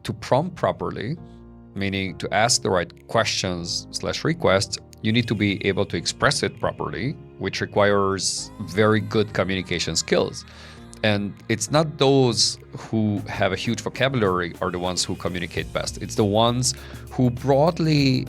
to prompt properly, meaning to ask the right questions/requests, you need to be able to express it properly, which requires very good communication skills. And it's not those who have a huge vocabulary are the ones who communicate best. It's the ones who broadly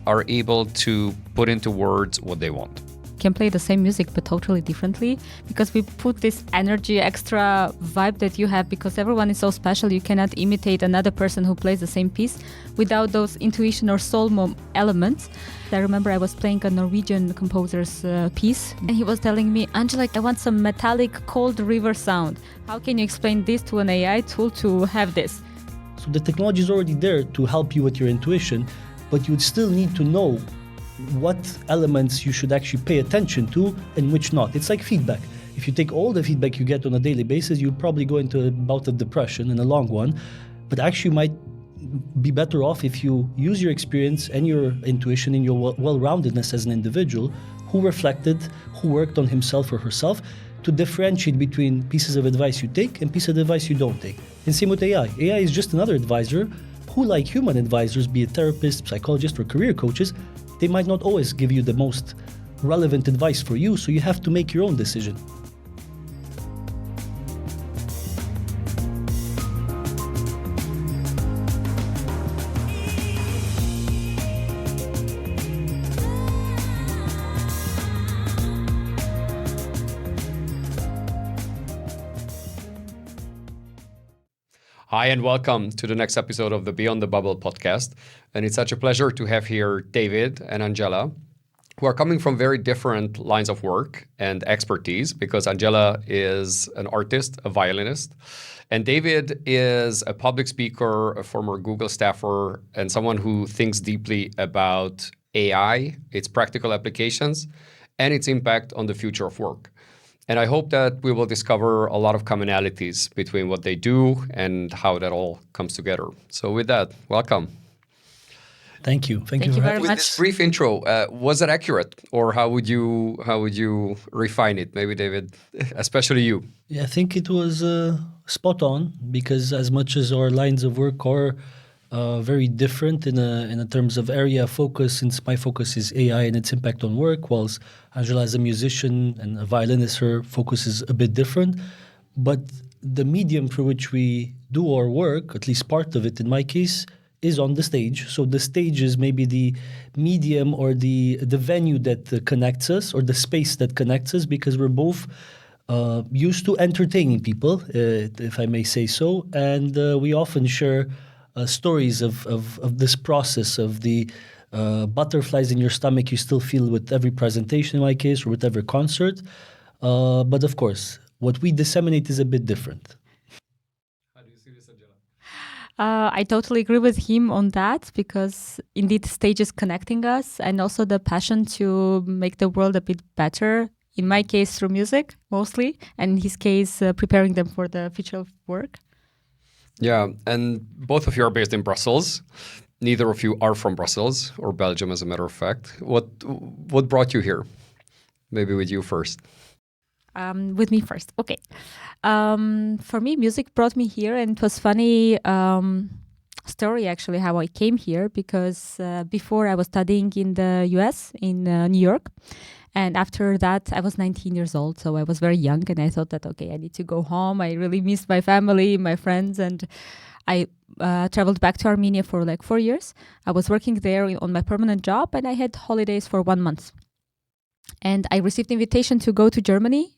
are able to put into words what they want. Can play the same music but totally differently, because we put this energy, extra vibe that you have, because everyone is so special. You cannot imitate another person who plays the same piece without those intuition or soul elements. I remember I was playing a Norwegian composer's piece, and he was telling me, Anzhela, I want some metallic cold river sound. How can you explain this to an AI tool to have this? So the technology is already there to help you with your intuition, but you would still need to know what elements you should actually pay attention to and which not. It's like feedback. If you take all the feedback you get on a daily basis, you'll probably go into a bout of depression in a long one. But actually you might be better off if you use your experience and your intuition and your well-roundedness as an individual who reflected, who worked on himself or herself to differentiate between pieces of advice you take and pieces of advice you don't take. And same with AI. AI is just another advisor who, like human advisors, be it therapists, psychologists, or career coaches, they might not always give you the most relevant advice for you, so you have to make your own decision. Hi, and welcome to the next episode of the Beyond the Bubble podcast. And it's such a pleasure to have here David and Anzhela, who are coming from very different lines of work and expertise, because Anzhela is an artist, a violinist, and David is a public speaker, a former Google staffer, and someone who thinks deeply about AI, its practical applications, and its impact on the future of work. And I hope that we will discover a lot of commonalities between what they do and how that all comes together. So with that, welcome. Thank you. Thank you very much. With this brief intro, was it accurate, or how would you refine it? Maybe David, especially you. Yeah, I think it was spot on, because as much as our lines of work are very different in a terms of area of focus, since my focus is AI and its impact on work, whilst Anzhela is a musician and a violinist, her focus is a bit different. But the medium for which we do our work, at least part of it in my case, is on the stage. So the stage is maybe the medium or the venue that connects us, or the space that connects us, because we're both used to entertaining people, if I may say so. And we often share stories of this process of the butterflies in your stomach you still feel with every presentation, in my case, or with every concert. But of course, what we disseminate is a bit different. How do you see this, Anzhela? I totally agree with him on that, because indeed stage is connecting us, and also the passion to make the world a bit better. In my case, through music, mostly, and in his case, preparing them for the future of work. Yeah, and both of you are based in Brussels. Neither of you are from Brussels or Belgium, as a matter of fact. What brought you here? Maybe with you first. With me first. Okay. For me, music brought me here, and it was funny story actually how I came here, because before I was studying in the US, in New York. And after that, I was 19 years old, so I was very young, and I thought that, okay, I need to go home. I really missed my family, my friends, and I traveled back to Armenia for like 4 years. I was working there on my permanent job, and I had holidays for 1 month. And I received invitation to go to Germany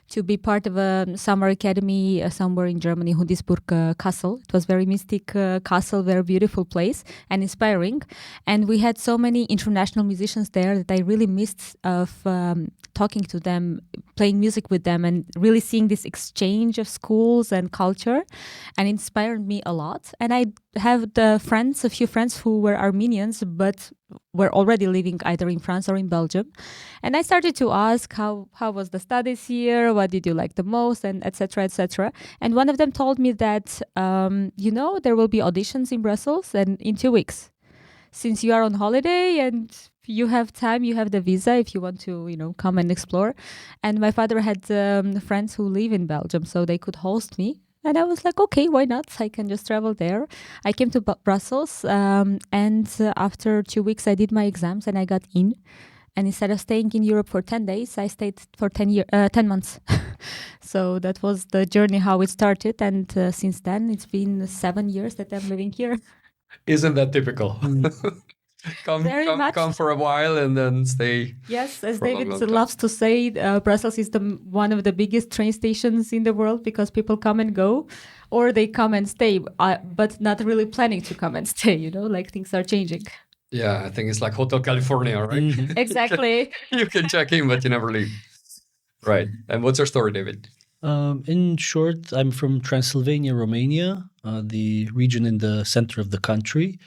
to be part of a summer academy somewhere in Germany, Hundisburg Castle. It was very mystic castle, very beautiful place and inspiring. And we had so many international musicians there that I really missed of talking to them, playing music with them, and really seeing this exchange of schools and culture, and inspired me a lot. And I have a few friends who were Armenians, but were already living either in France or in Belgium. And I started to ask how was the studies here, what did you like the most, and etc. etc. And one of them told me that, there will be auditions in Brussels and in 2 weeks. Since you are on holiday and you have time, you have the visa if you want to, come and explore. And my father had friends who live in Belgium, so they could host me And I was like, okay, why not? I can just travel there. I came to Brussels, and after 2 weeks, I did my exams and I got in. And instead of staying in Europe for 10 days, I stayed for 10 months. So that was the journey, how it started. And since then, it's been 7 years that I'm living here. Isn't that typical? Very much. Come for a while and then stay. Yes, as for a long, David long time. loves to say, Brussels is one of the biggest train stations in the world because people come and go, or they come and stay, but not really planning to come and stay, like things are changing. Yeah, I think it's like Hotel California, right? Mhm. Exactly. You can check in, but you never leave. Right. And what's your story, David? In short, I'm from Transylvania, Romania, the region in the center of the country.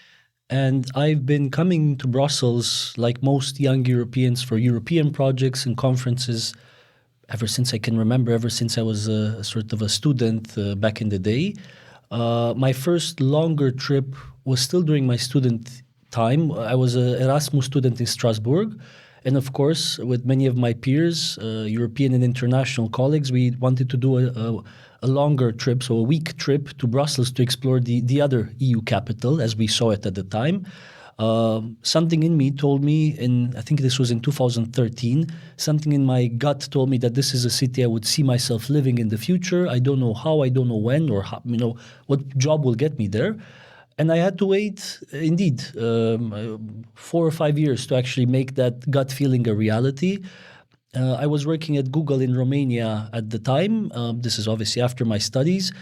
And I've been coming to Brussels, like most young Europeans, for European projects and conferences ever since I can remember, ever since I was a sort of a student back in the day. My first longer trip was still during my student time. I was an Erasmus student in Strasbourg. And of course, with many of my peers, European and international colleagues, we wanted to do a longer trip, so a week trip to Brussels to explore the other EU capital as we saw it at the time. Something in me told me, I think this was in 2013, something in my gut told me that this is a city I would see myself living in the future. I don't know how, I don't know when, or how, what job will get me there. And I had to wait, indeed, 4 or 5 years to actually make that gut feeling a reality. I was working at Google in Romania at the time. This is obviously after my studies.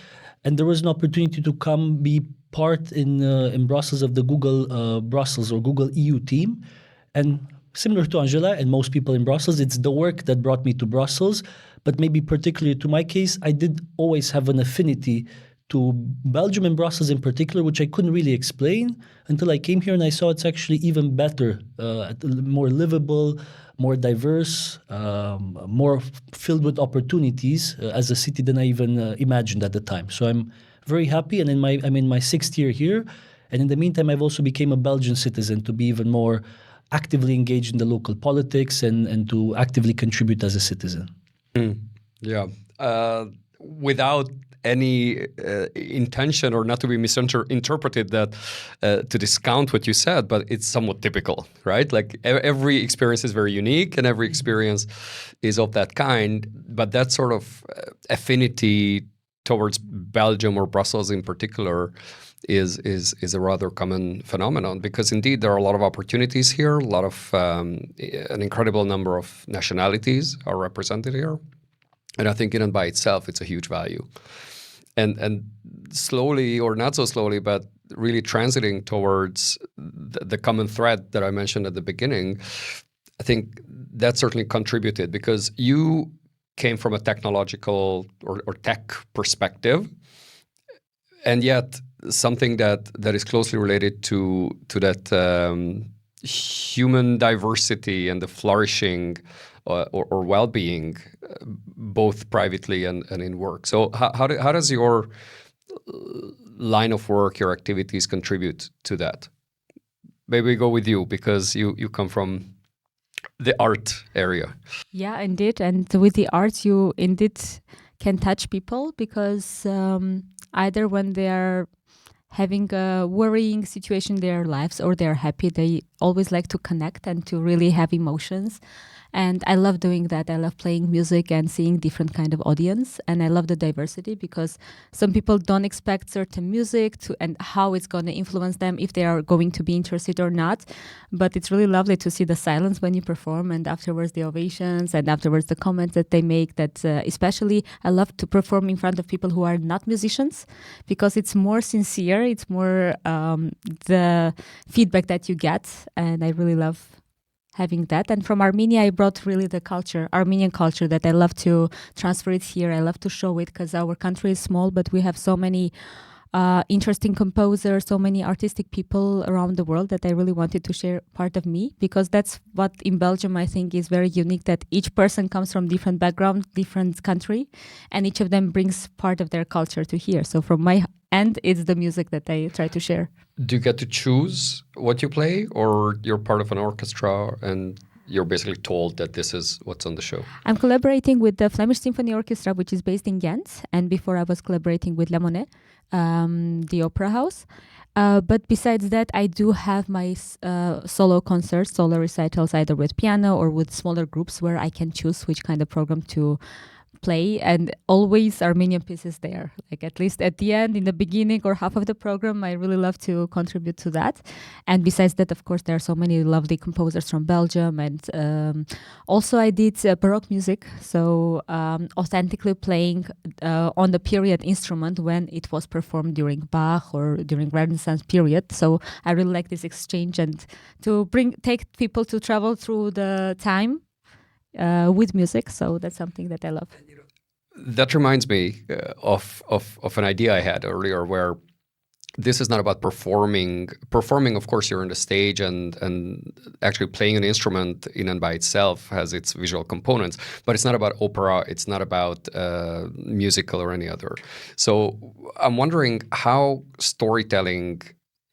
And there was an opportunity to come be part in Brussels of the Google Brussels or Google EU team. And similar to Anzhela and most people in Brussels, it's the work that brought me to Brussels. But maybe particularly to my case, I did always have an affinity to Belgium and Brussels in particular, which I couldn't really explain until I came here and I saw it's actually even better, more livable, more diverse, more filled with opportunities as a city than I even imagined at the time. So I'm very happy, and I'm in my 6th year here. And in the meantime, I've also become a Belgian citizen to be even more actively engaged in the local politics and to actively contribute as a citizen. Yeah. Without any intention or not to be misinterpreted that to discount what you said, but it's somewhat typical, right? Like every experience is very unique and every experience is of that kind, but that sort of affinity towards Belgium or Brussels in particular is a rather common phenomenon, because indeed there are a lot of opportunities here, a lot of an incredible number of nationalities are represented here. And I think in and by itself, it's a huge value. And slowly, or not so slowly, but really transiting towards the common thread that I mentioned at the beginning, I think that certainly contributed, because you came from a technological or tech perspective, and yet something that is closely related to that human diversity and the flourishing or well-being, both privately and in work. So how does your line of work, your activities contribute to that? Maybe we go with you, because you come from the art area. Yeah, indeed. And with the arts, you indeed can touch people, because either when they are having a worrying situation in their lives or they're happy, they always like to connect and to really have emotions. And I love doing that. I love playing music and seeing different kind of audience. And I love the diversity, because some people don't expect certain music and how it's going to influence them, if they are going to be interested or not. But it's really lovely to see the silence when you perform, and afterwards the ovations, and afterwards the comments that they make. That especially I love to perform in front of people who are not musicians, because it's more sincere. It's more the feedback that you get. And I really love having that. And from Armenia, I brought really the Armenian culture, that I love to transfer it here. I love to show it, because our country is small, but we have so many interesting composers, so many artistic people around the world, that I really wanted to share part of me, because that's what in Belgium I think is very unique, that each person comes from different background, different country, and each of them brings part of their culture to here. So from my end, it's the music that I try to share. Do you get to choose what you play, or you're part of an orchestra and you're basically told that this is what's on the show? I'm collaborating with the Flemish Symphony Orchestra, which is based in Ghent. And before I was collaborating with La Monnaie, the opera house. But besides that, I do have my solo concerts, solo recitals, either with piano or with smaller groups where I can choose which kind of program to play, and always Armenian pieces there. Like at least at the end, in the beginning or half of the program, I really love to contribute to that. And besides that, of course, there are so many lovely composers from Belgium. And also I did Baroque music, so authentically playing on the period instrument when it was performed during Bach or during Renaissance period. So I really like this exchange and to take people to travel through the time with music. So that's something that I love. That reminds me of an idea I had earlier, where this is not about performing. Performing, of course, you're on the stage, and actually playing an instrument in and by itself has its visual components. But it's not about opera. It's not about musical or any other. So I'm wondering how storytelling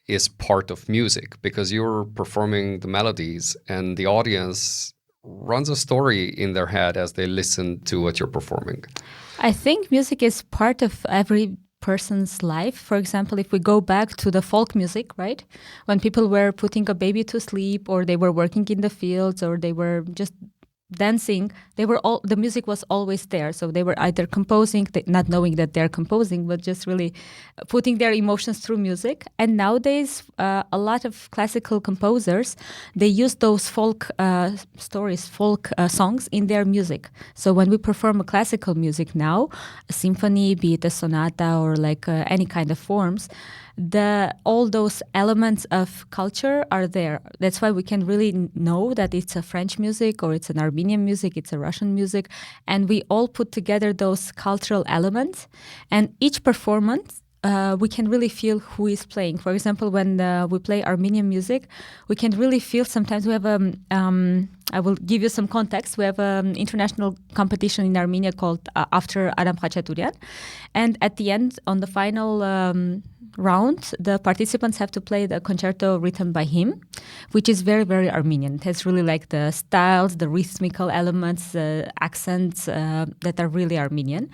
is part of music, because you're performing the melodies and the audience runs a story in their head as they listen to what you're performing. I think music is part of every person's life. For example, if we go back to the folk music, right? When people were putting a baby to sleep, or they were working in the fields, or they were just dancing, the music was always there. So they were either composing, not knowing that they're composing, but just really putting their emotions through music. And nowadays, a lot of classical composers, they use those folk stories, folk songs in their music. So when we perform a classical music now, a symphony, be it a sonata or like any kind of forms, all those elements of culture are there. That's why we can really know that it's a French music, or it's an Armenian music, it's a Russian music, and we all put together those cultural elements. And each performance, we can really feel who is playing. For example, when we play Armenian music, we can really feel. Sometimes we have I will give you some context. We have an international competition in Armenia called After Adam Khachaturian, and at the end, on the final round, the participants have to play the concerto written by him, which is very, very Armenian. It has really like the styles, the rhythmical elements, accents that are really Armenian.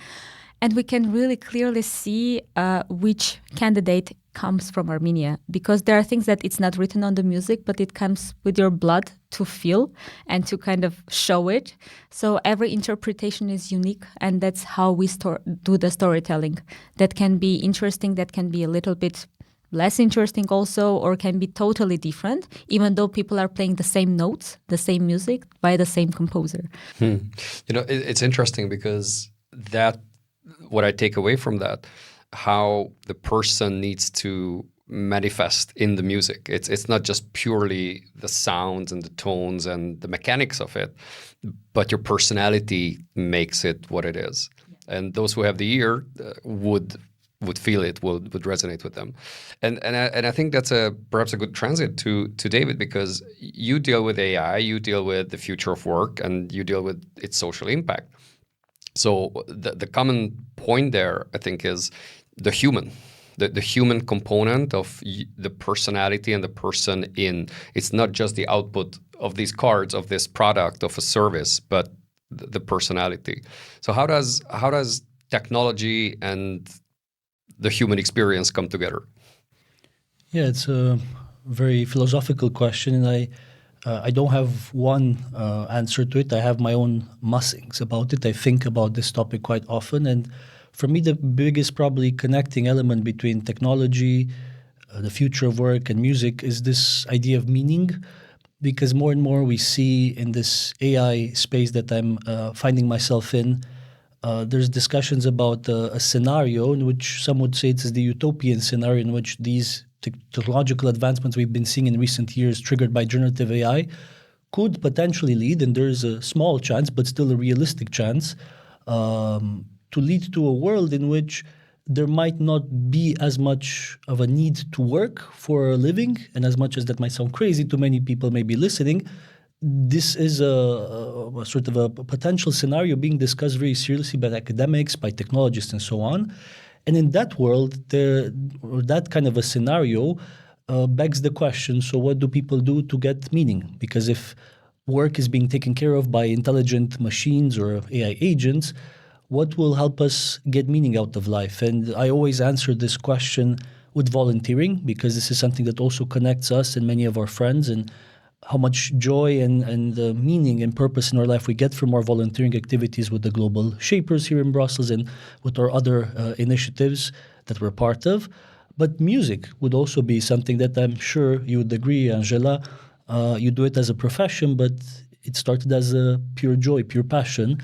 And we can really clearly see which candidate comes from Armenia, because there are things that it's not written on the music, but it comes with your blood to feel and to kind of show it. So every interpretation is unique, and that's how we do the storytelling. That can be interesting, that can be a little bit less interesting also, or can be totally different, even though people are playing the same notes, the same music by the same composer. It's interesting because what I take away from that, how the person needs to manifest in the music. It's not just purely the sounds and the tones and the mechanics of it, but your personality makes it what it is. And those who have the ear would feel it, would resonate with them. And I think that's perhaps a good transit to David, because you deal with AI, you deal with the future of work, and you deal with its social impact. So the common point there, I think, is the human component of the personality and the person in. It's not just the output of these cards, of this product, of a service, but the personality. So how does technology and the human experience come together? Yeah, it's a very philosophical question, and I don't have one answer to it. I have my own musings about it. I think about this topic quite often. And for me, the biggest probably connecting element between technology, the future of work, and music is this idea of meaning. Because more and more we see in this AI space that I'm finding myself in, there's discussions about a scenario in which some would say it is the utopian scenario in which these technological advancements we've been seeing in recent years, triggered by generative AI, could potentially lead, and there's a small chance, but still a realistic chance, to lead to a world in which there might not be as much of a need to work for a living, and as much as that might sound crazy to many people maybe listening, this is a sort of a potential scenario being discussed very seriously by academics, by technologists, and so on. And in that world, that kind of a scenario begs the question, so what do people do to get meaning? Because if work is being taken care of by intelligent machines or AI agents, what will help us get meaning out of life? And I always answer this question with volunteering, because this is something that also connects us and many of our friends, and how much joy and meaning and purpose in our life we get from our volunteering activities with the Global Shapers here in Brussels and with our other initiatives that we're part of. But music would also be something that I'm sure you would agree, Anzhela. You do it as a profession, but it started as a pure joy, pure passion.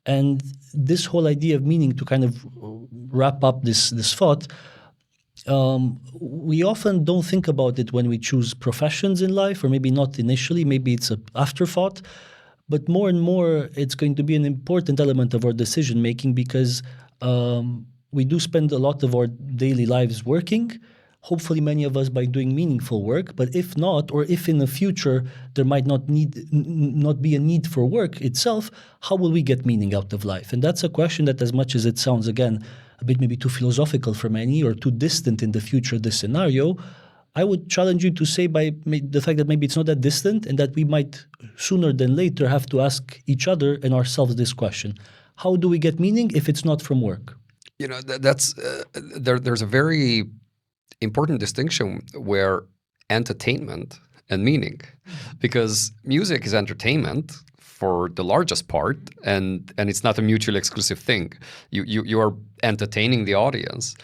And this whole idea of meaning, to kind of wrap up this thought, we often don't think about it when we choose professions in life, or maybe not initially, maybe it's an afterthought, but more and more it's going to be an important element of our decision making, because we do spend a lot of our daily lives working, hopefully many of us by doing meaningful work. But if not, or if in the future there might not be a need for work itself, how will we get meaning out of life? And that's a question that, as much as it sounds, again, a bit maybe too philosophical for many, or too distant in the future, this scenario, I would challenge you to say by the fact that maybe it's not that distant, and that we might sooner than later have to ask each other and ourselves this question: how do we get meaning if it's not from work? You know, there's a very important distinction where entertainment and meaning, because music is entertainment for the largest part, and it's not a mutually exclusive thing. You are entertaining the audience,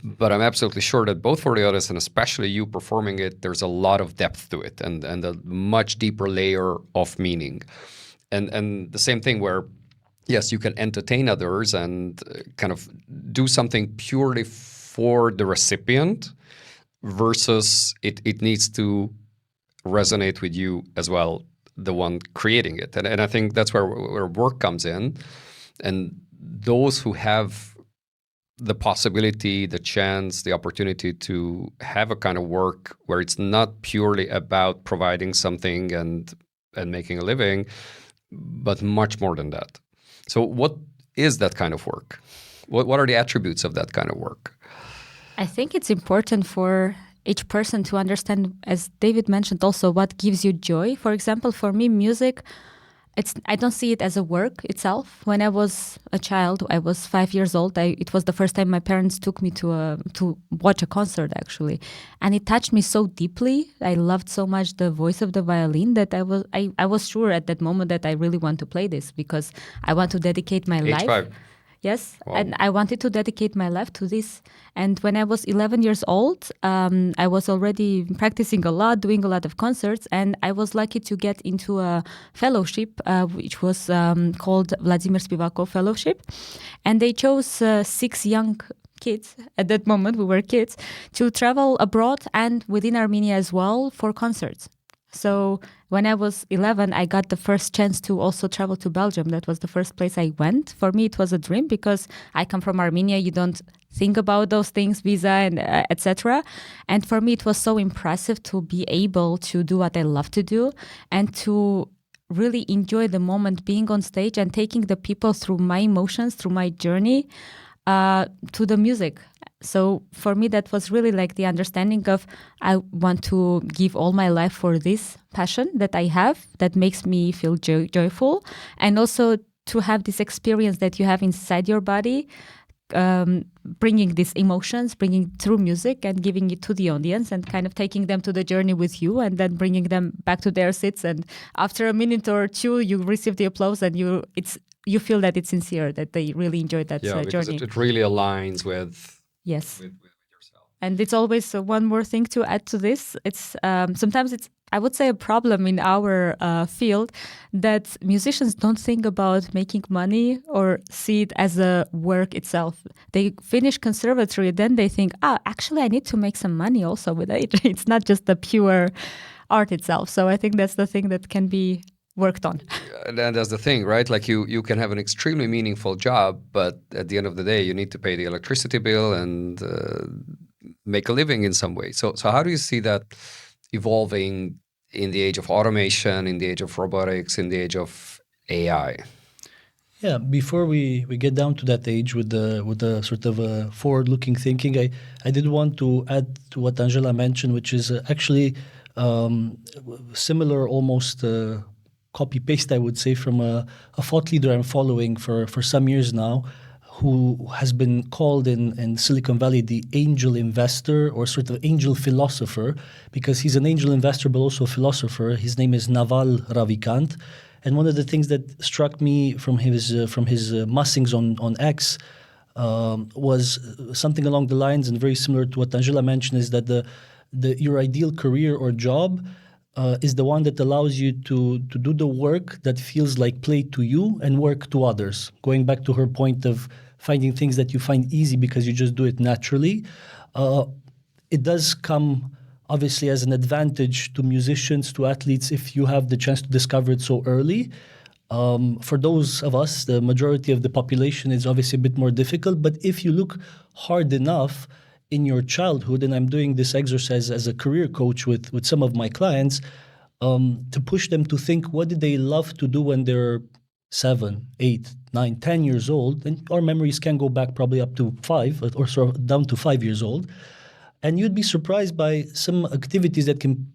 but I'm absolutely sure that both for the audience and especially you performing it, there's a lot of depth to it, and a much deeper layer of meaning. And the same thing where, yes, you can entertain others and kind of do something purely for the recipient, versus it needs to resonate with you as well, the one creating it. And I think that's where work comes in. And those who have the possibility, the chance, the opportunity to have a kind of work where it's not purely about providing something and making a living, but much more than that. So what is that kind of work? What are the attributes of that kind of work? I think it's important for each person to understand, as David mentioned also, what gives you joy. For example, for me, music, I don't see it as a work itself. When I was a child, I was 5 years old. It was the first time my parents took me to watch a concert, actually, and it touched me so deeply. I loved so much the voice of the violin that I was sure at that moment that I really want to play this, because I want to dedicate my life. 5. Yes, Wow. and I wanted to dedicate my life to this. And when I was 11 years old, I was already practicing a lot, doing a lot of concerts, and I was lucky to get into a fellowship, which was called Vladimir Spivakov Fellowship. And they chose 6 young kids, at that moment we were kids, to travel abroad and within Armenia as well for concerts. So when I was 11, I got the first chance to also travel to Belgium. That was the first place I went. For me, it was a dream, because I come from Armenia. You don't think about those things, visa and etc. And for me, it was so impressive to be able to do what I love to do, and to really enjoy the moment being on stage and taking the people through my emotions, through my journey to the music. So for me, that was really like the understanding of, I want to give all my life for this passion that I have, that makes me feel joyful, and also to have this experience that you have inside your body, bringing these emotions, bringing through music and giving it to the audience, and kind of taking them to the journey with you, and then bringing them back to their seats. And after a minute or two, you receive the applause, and you feel that it's sincere, that they really enjoyed that Because journey. it really aligns with Yes. with yourself. And it's always one more thing to add to this. It's sometimes it's, I would say, a problem in our field that musicians don't think about making money or see it as a work itself. They finish conservatory, then they think, actually, I need to make some money also with it. It's not just the pure art itself. So I think that's the thing that can be worked on. And that's the thing, right? Like you can have an extremely meaningful job, but at the end of the day, you need to pay the electricity bill and make a living in some way. So how do you see that evolving in the age of automation, in the age of robotics, in the age of AI? Yeah, before we get down to that age with the sort of forward-looking thinking, I did want to add to what Anzhela mentioned, which is actually similar almost copy-paste, I would say, from a thought leader I'm following for some years now, who has been called in Silicon Valley the angel investor or sort of angel philosopher, because he's an angel investor but also a philosopher. His name is Naval Ravikant. And one of the things that struck me from his musings on X was something along the lines, and very similar to what Anzhela mentioned, is that your ideal career or job is the one that allows you to do the work that feels like play to you and work to others. Going back to her point of finding things that you find easy because you just do it naturally, it does come obviously as an advantage to musicians, to athletes, if you have the chance to discover it so early. For those of us, the majority of the population, is obviously a bit more difficult. But if you look hard enough in your childhood, and I'm doing this exercise as a career coach with some of my clients, to push them to think, what did they love to do when they're 7, 8, 9, 10 years old? And our memories can go back probably up to 5 or so down to 5 years old. And you'd be surprised by some activities that can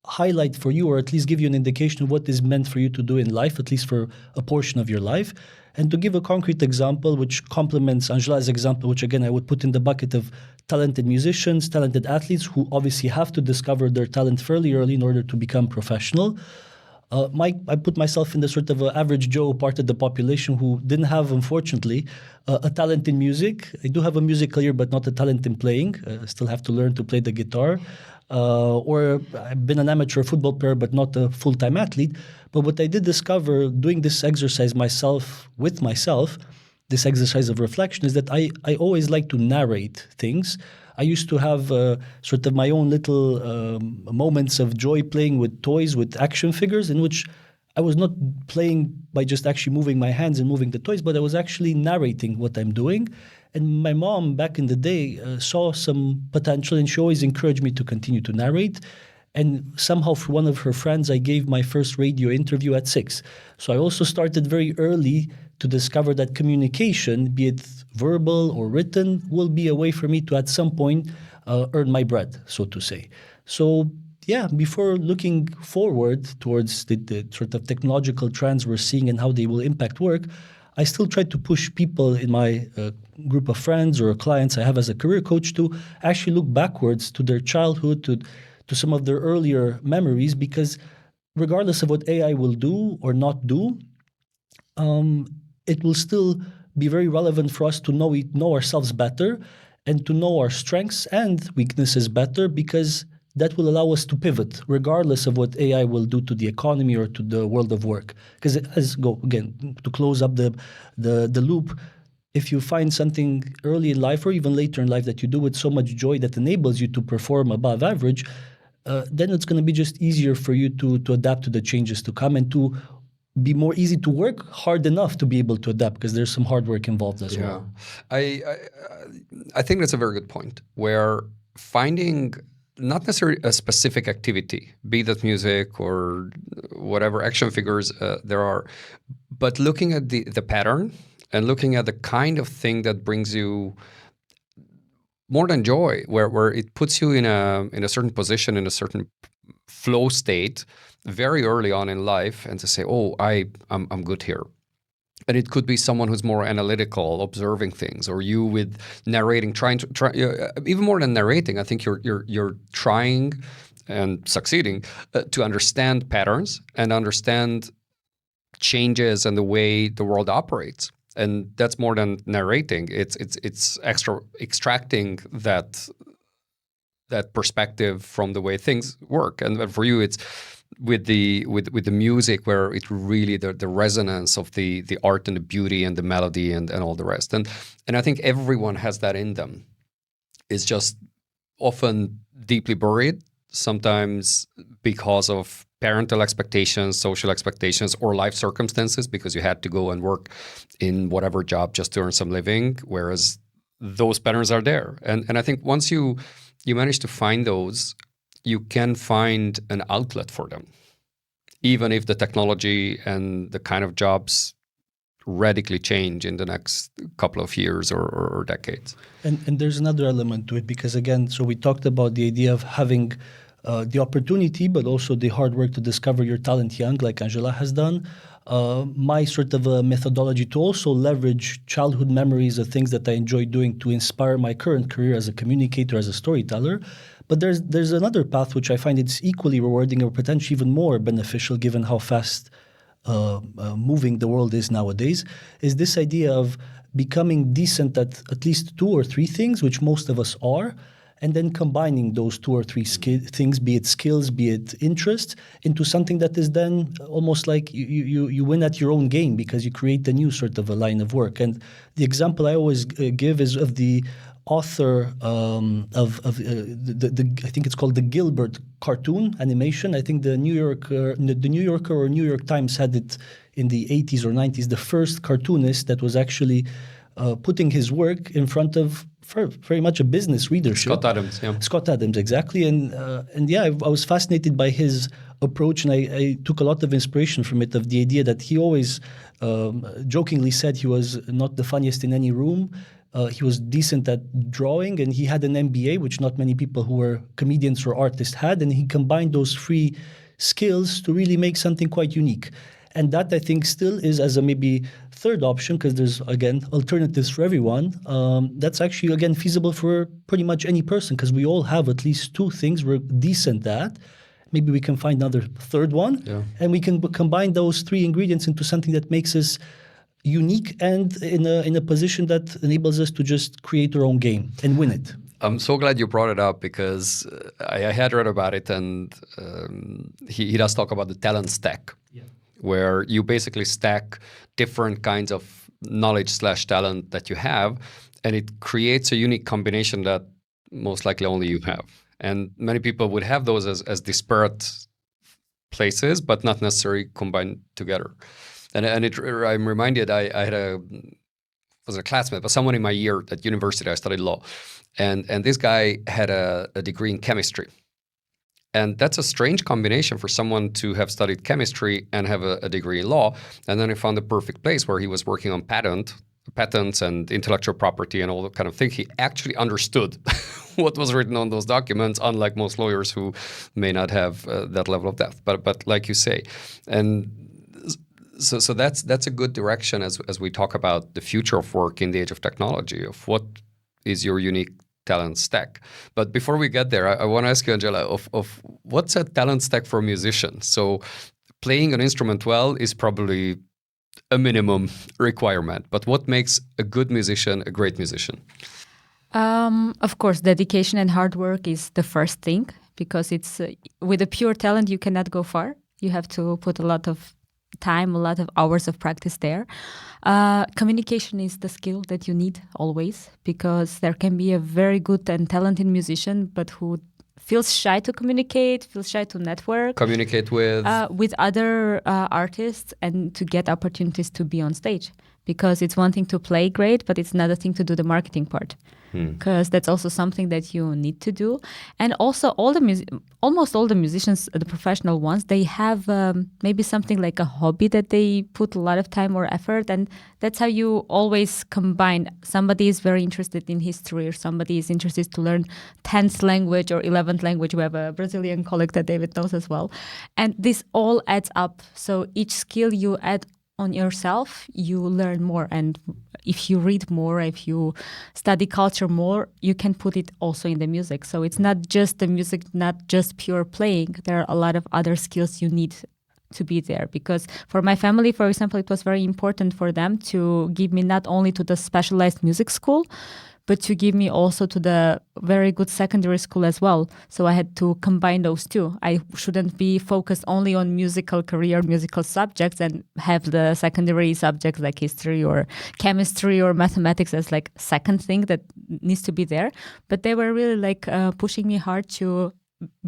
highlight for you, or at least give you an indication of what is meant for you to do in life, at least for a portion of your life. And to give a concrete example, which complements Anzhela's example, which again I would put in the bucket of talented musicians, talented athletes who obviously have to discover their talent fairly early in order to become professional. I put myself in the sort of average Joe part of the population who didn't have, unfortunately, a talent in music. I do have a musical ear, but not a talent in playing. I still have to learn to play the guitar. Or I've been an amateur football player, but not a full-time athlete. But what I did discover doing this exercise with myself, this exercise of reflection, is that I always like to narrate things. I used to have sort of my own little moments of joy playing with toys, with action figures, in which I was not playing by just actually moving my hands and moving the toys, but I was actually narrating what I'm doing. And my mom, back in the day, saw some potential, and she always encouraged me to continue to narrate. And somehow, for one of her friends, I gave my first radio interview at 6. So I also started very early to discover that communication, be it verbal or written, will be a way for me to, at some point, earn my bread, so to say. So, yeah, before looking forward towards the sort of technological trends we're seeing and how they will impact work, I still try to push people in my group of friends or clients I have as a career coach to actually look backwards to their childhood, to some of their earlier memories, because regardless of what AI will do or not do, it will still be very relevant for us to know ourselves better and to know our strengths and weaknesses better, because that will allow us to pivot regardless of what AI will do to the economy or to the world of work. Because to close up the loop, if you find something early in life or even later in life that you do with so much joy that enables you to perform above average, then it's going to be just easier for you to adapt to the changes to come, and to be more easy to work hard enough to be able to adapt, because there's some hard work involved as well. I think that's a very good point, where finding not necessarily a specific activity, be that music or whatever action figures there are, but looking at the pattern and looking at the kind of thing that brings you more than joy, where it puts you in a certain position, in a certain flow state very early on in life, and to say, oh, I'm good here. And it could be someone who's more analytical, observing things, or you with narrating, even more than narrating. I think you're trying and succeeding to understand patterns and understand changes and the way the world operates. And that's more than narrating. It's extracting that perspective from the way things work. And for you, it's with the music, where it really the resonance of the art and the beauty and the melody and all the rest. And I think everyone has that in them. It's just often deeply buried, sometimes because of parental expectations, social expectations, or life circumstances, because you had to go and work in whatever job just to earn some living, whereas those patterns are there. And I think once you manage to find those, you can find an outlet for them, even if the technology and the kind of jobs radically change in the next couple of years or decades. And there's another element to it, because again, so we talked about the idea of having the opportunity, but also the hard work to discover your talent young, like Anzhela has done. My sort of a methodology to also leverage childhood memories of things that I enjoy doing to inspire my current career as a communicator, as a storyteller. But there's another path which I find it's equally rewarding or potentially even more beneficial given how fast moving the world is nowadays, is this idea of becoming decent at least 2 or 3 things, which most of us are, and then combining those 2 or 3 things, be it skills, be it interests, into something that is then almost like you win at your own game because you create a new sort of a line of work. And the example I always give is of the author of I think it's called the Gilbert cartoon animation. I think the New Yorker or New York Times had it in the 80s or 90s, the first cartoonist that was actually putting his work in front of very much a business readership. Scott Adams, yeah. Scott Adams, exactly. And yeah, I was fascinated by his approach, and I took a lot of inspiration from it, of the idea that he always jokingly said he was not the funniest in any room. He was decent at drawing, and he had an MBA, which not many people who were comedians or artists had, and he combined those 3 skills to really make something quite unique. And that, I think, still is as a maybe third option, because there's, again, alternatives for everyone. That's actually, again, feasible for pretty much any person, because we all have at least 2 things we're decent at. Maybe we can find another third one, and we can combine those 3 ingredients into something that makes us unique and in a position that enables us to just create our own game and win it. I'm so glad you brought it up, because I had read about it, and he does talk about the talent stack, where you basically stack different kinds of knowledge/talent that you have, and it creates a unique combination that most likely only you have. And many people would have those as disparate places, but not necessarily combined together. And I'm reminded, I was a classmate, but someone in my year at university, I studied law. And this guy had a degree in chemistry. And that's a strange combination for someone to have studied chemistry and have a degree in law. And then he found the perfect place where he was working on patents and intellectual property and all that kind of thing. He actually understood what was written on those documents, unlike most lawyers who may not have that level of depth. But like you say, and so that's a good direction as we talk about the future of work in the age of technology, of what is your unique talent stack. But before we get there, I want to ask you, Anzhela, of what's a talent stack for a musician? So playing an instrument well is probably a minimum requirement, but what makes a good musician a great musician? Of course, dedication and hard work is the first thing, because it's with a pure talent, you cannot go far. You have to put a lot of time, a lot of hours of practice there. Communication is the skill that you need always, because there can be a very good and talented musician, but who feels shy to communicate, feels shy to network. Communicate with other artists and to get opportunities to be on stage. Because it's one thing to play great, but it's another thing to do the marketing part. Because that's also something that you need to do. And also almost all the musicians, the professional ones, they have maybe something like a hobby that they put a lot of time or effort. And that's how you always combine. Somebody is very interested in history, or somebody is interested to learn 10th language or 11th language. We have a Brazilian colleague that David knows as well. And this all adds up. So each skill you add on yourself, you learn more. And if you read more, if you study culture more, you can put it also in the music. So it's not just the music, not just pure playing. There are a lot of other skills you need to be there. Because for my family, for example, it was very important for them to give me not only to the specialized music school, but to give me also to the very good secondary school as well. So I had to combine those two. I shouldn't be focused only on musical career, musical subjects, and have the secondary subjects like history or chemistry or mathematics as like second thing that needs to be there. But they were really like pushing me hard to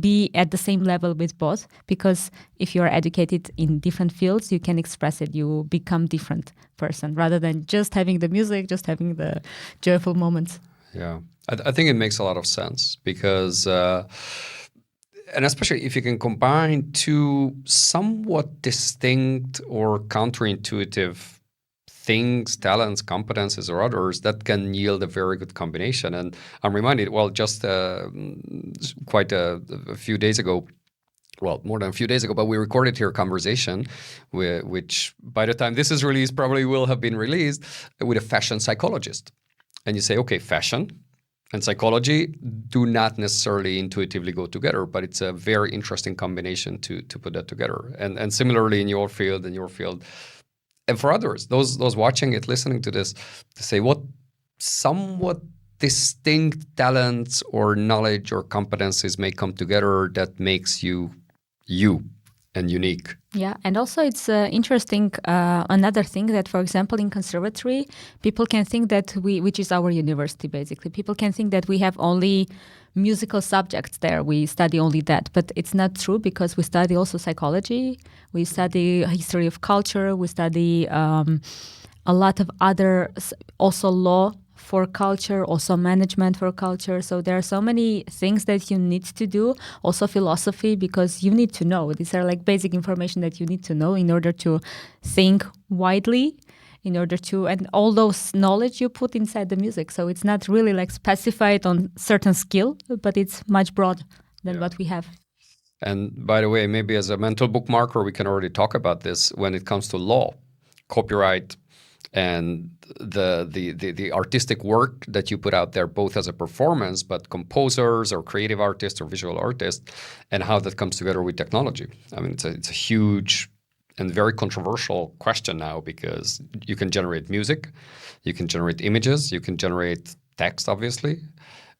be at the same level with both, because if you're educated in different fields, you can express it. You become different person rather than just having the music, just having the joyful moments. Yeah, I think it makes a lot of sense, because and especially if you can combine two somewhat distinct or counterintuitive things, talents, competences, or others that can yield a very good combination. And I'm reminded, just quite a few days ago, more than a few days ago, but we recorded here a conversation, which by the time this is released probably will have been released, with a fashion psychologist. And you say, okay, fashion and psychology do not necessarily intuitively go together, but it's a very interesting combination to put that together. And similarly in your field, and for others, those watching it, listening to this, to say what somewhat distinct talents or knowledge or competencies may come together that makes you and unique. Yeah, and also it's interesting, another thing that, for example, in conservatory, people can think that which is our university basically, people can think that we have only musical subjects there, we study only that, but it's not true, because we study also psychology, we study history of culture, we study a lot of other, also law for culture, also management for culture. So there are so many things that you need to do, also philosophy, because you need to know. These are like basic information that you need to know in order to think widely, and all those knowledge you put inside the music. So it's not really like specified on certain skill, but it's much broader than what we have. And by the way, maybe as a mental bookmarker, we can already talk about this when it comes to law, copyright, and the artistic work that you put out there, both as a performance, but composers or creative artists or visual artists, and how that comes together with technology. I mean, it's a huge and very controversial question now, because you can generate music, you can generate images, you can generate text, obviously,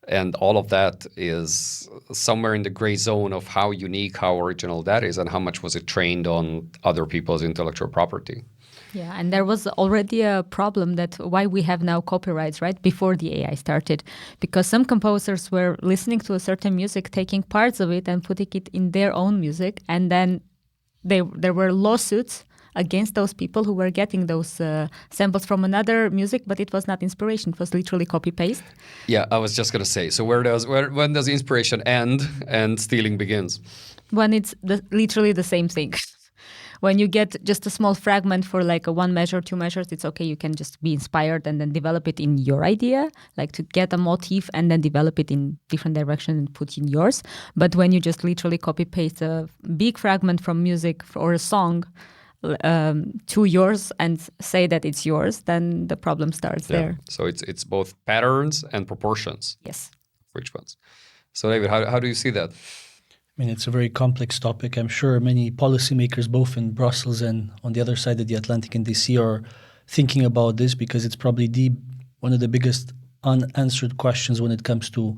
and all of that is somewhere in the gray zone of how unique, how original that is, and how much was it trained on other people's intellectual property. Yeah, and there was already a problem that why we have now copyrights, right, before the AI started. Because some composers were listening to a certain music, taking parts of it and putting it in their own music. And then there were lawsuits against those people who were getting those samples from another music, but it was not inspiration. It was literally copy-paste. Yeah, I was just going to say, so when does inspiration end and stealing begins? When it's literally the same thing. When you get just a small fragment for like a 1 measure, 2 measures, it's okay. You can just be inspired and then develop it in your idea, like to get a motif and then develop it in different direction and put in yours. But when you just literally copy paste a big fragment from music or a song to yours and say that it's yours, then the problem starts there. So it's both patterns and proportions. Yes. Which ones? So David, how do you see that? I mean, it's a very complex topic. I'm sure many policymakers, both in Brussels and on the other side of the Atlantic in DC, are thinking about this, because it's probably one of the biggest unanswered questions when it comes to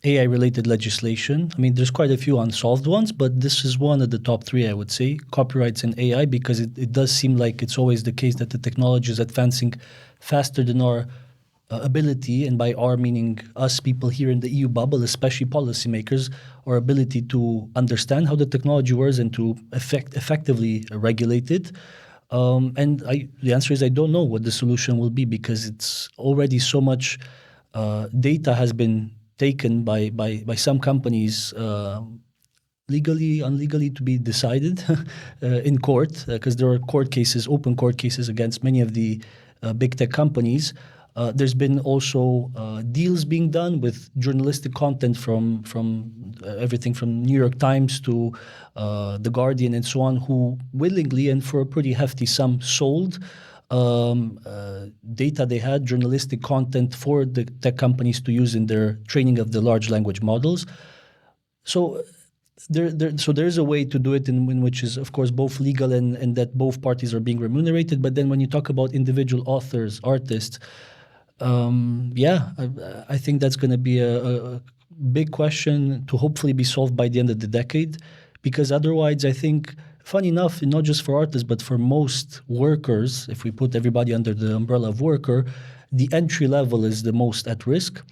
AI-related legislation. I mean, there's quite a few unsolved ones, but this is one of the top 3, I would say, copyrights and AI, because it does seem like it's always the case that the technology is advancing faster than our ability, and by our meaning us people here in the EU bubble, especially policymakers, our ability to understand how the technology works and to effectively regulate it. And the answer is I don't know what the solution will be, because it's already so much data has been taken by some companies, legally, unlegally, to be decided in court, because there are open court cases against many of the big tech companies. There's been also deals being done with journalistic content from everything from New York Times to The Guardian and so on, who willingly and for a pretty hefty sum sold data they had, journalistic content for the tech companies to use in their training of the large language models. So there's a way to do it in which is, of course, both legal and that both parties are being remunerated. But then when you talk about individual authors, artists, I think that's going to be a big question to hopefully be solved by the end of the decade, because otherwise I think, funny enough, not just for artists, but for most workers, if we put everybody under the umbrella of worker, the entry level is the most at risk,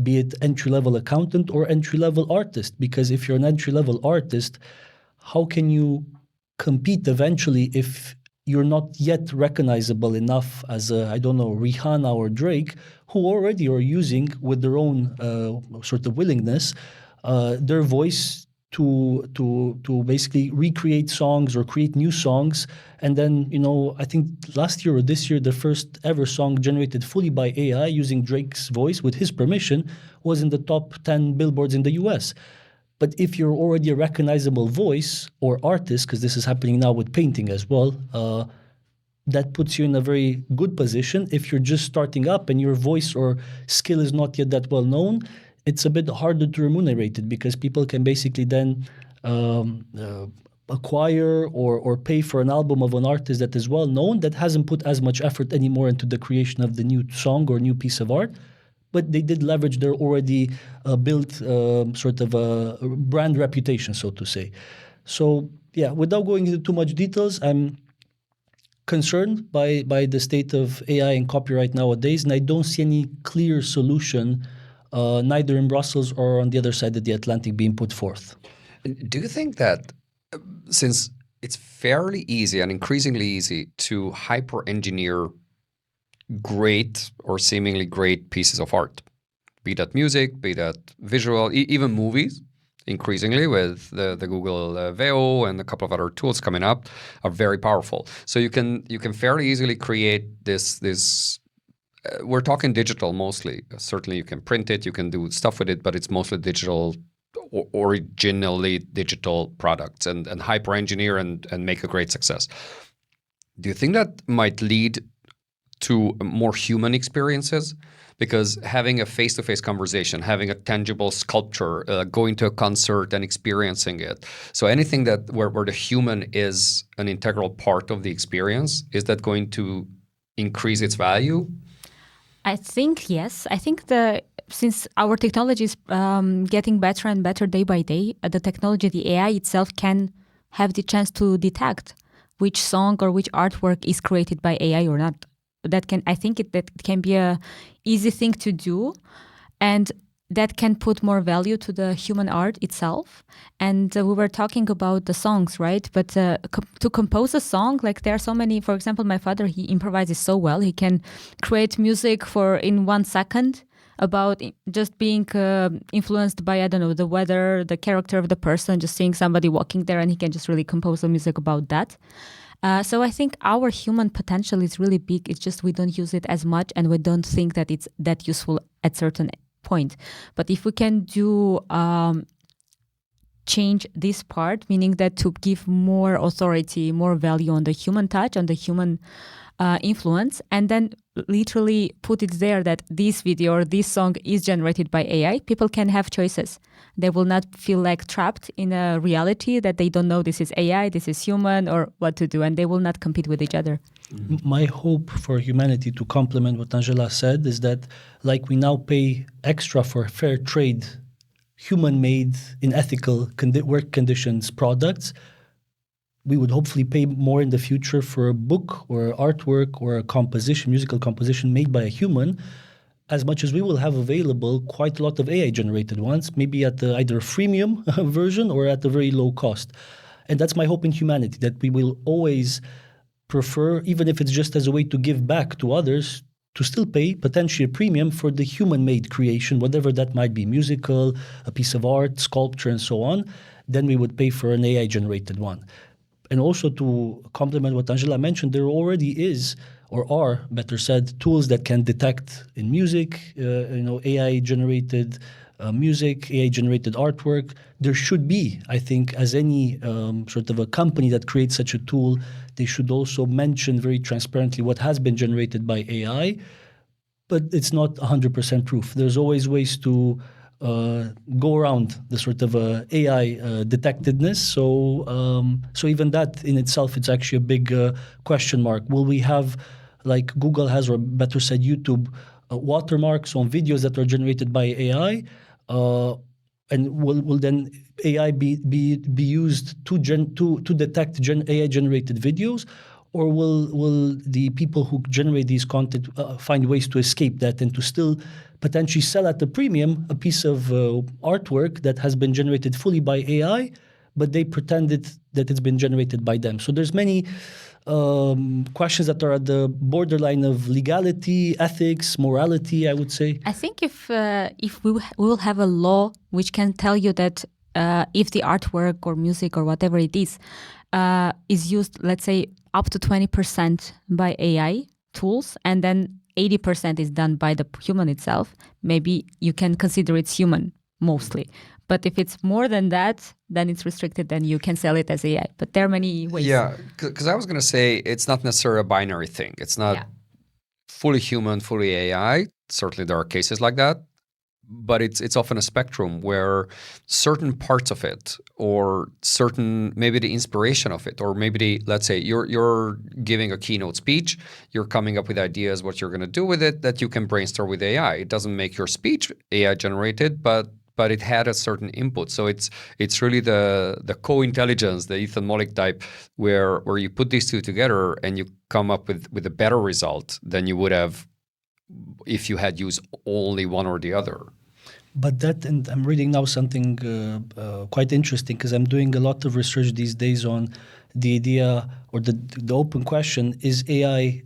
be it entry-level accountant or entry-level artist. Because if you're an entry-level artist, how can you compete eventually if you're not yet recognizable enough as Rihanna or Drake, who already are using, with their own sort of willingness, their voice to basically recreate songs or create new songs. And then, I think last year or this year, the first ever song generated fully by AI using Drake's voice with his permission was in the top 10 billboards in the US. But if you're already a recognizable voice or artist, because this is happening now with painting as well, that puts you in a very good position. If you're just starting up and your voice or skill is not yet that well known, it's a bit harder to remunerate it, because people can basically then acquire or pay for an album of an artist that is well known, that hasn't put as much effort anymore into the creation of the new song or new piece of art, but they did leverage their already built sort of a brand reputation, so to say. So yeah, without going into too much details, I'm concerned by the state of AI and copyright nowadays, and I don't see any clear solution, neither in Brussels or on the other side of the Atlantic, being put forth. Do you think that since it's fairly easy and increasingly easy to hyper-engineer great or seemingly great pieces of art, be that music, be that visual, even movies, increasingly with the Google Veo and a couple of other tools coming up, are very powerful. So you can fairly easily create this. We're talking digital mostly. Certainly, you can print it, you can do stuff with it, but it's mostly digital, originally digital products, and hyper-engineer and make a great success. Do you think that might lead to more human experiences? Because having a face-to-face conversation, having a tangible sculpture, going to a concert and experiencing it. So anything that where the human is an integral part of the experience, is that going to increase its value? I think yes. I think since our technology is getting better and better day by day, the technology, the AI itself, can have the chance to detect which song or which artwork is created by AI or not. That can be a easy thing to do, and that can put more value to the human art itself. And we were talking about the songs, right? But to compose a song, like there are so many. For example, my father, he improvises so well. He can create music in 1 second about just being influenced by, I don't know, the weather, the character of the person, just seeing somebody walking there, and he can just really compose the music about that. So I think our human potential is really big. It's just we don't use it as much, and we don't think that it's that useful at certain point. But if we can change this part, meaning that to give more authority, more value on the human touch, on the human influence, and then literally put it there that this video or this song is generated by AI, people can have choices. They will not feel like trapped in a reality that they don't know this is AI, this is human, or what to do, and they will not compete with each other. My hope for humanity, to complement what Anzhela said, is that like we now pay extra for fair trade, human-made, in ethical work conditions products, we would hopefully pay more in the future for a book or artwork or a composition, musical composition made by a human, as much as we will have available quite a lot of AI-generated ones, maybe at either a freemium version or at a very low cost. And that's my hope in humanity, that we will always prefer, even if it's just as a way to give back to others, to still pay potentially a premium for the human-made creation, whatever that might be, musical, a piece of art, sculpture, and so on, then we would pay for an AI-generated one. And also to complement what Anzhela mentioned, there already is, or are, better said, tools that can detect in music, AI-generated music, AI-generated artwork. There should be, I think, as any sort of a company that creates such a tool, they should also mention very transparently what has been generated by AI, but it's not 100% proof. There's always ways to go around the sort of AI detectedness. So even that in itself, it's actually a big question mark. Will we have, like Google has, or better said YouTube, watermarks on videos that are generated by AI? And will then AI be used to detect AI-generated videos? Or will the people who generate these content find ways to escape that and to still potentially sell at a premium a piece of artwork that has been generated fully by AI, but they pretended that it's been generated by them? So there's many questions that are at the borderline of legality, ethics, morality, I would say. I think if we will have a law which can tell you that if the artwork or music or whatever it is used, let's say, up to 20% by AI tools, and then 80% is done by the human itself, maybe you can consider it's human mostly. But if it's more than that, then it's restricted, then you can sell it as AI. But there are many ways. Yeah, because I was going to say it's not necessarily a binary thing. It's not fully human, fully AI. Certainly there are cases like that. But it's often a spectrum where certain parts of it, or certain, maybe the inspiration of it, or maybe let's say you're giving a keynote speech, you're coming up with ideas what you're going to do with it that you can brainstorm with AI. It doesn't make your speech AI generated, but it had a certain input. So it's really the co-intelligence, the Ethan Mollick type, where you put these two together and you come up with a better result than you would have if you had used only one or the other. But that, and I'm reading now something quite interesting, because I'm doing a lot of research these days on the idea, or the open question, is AI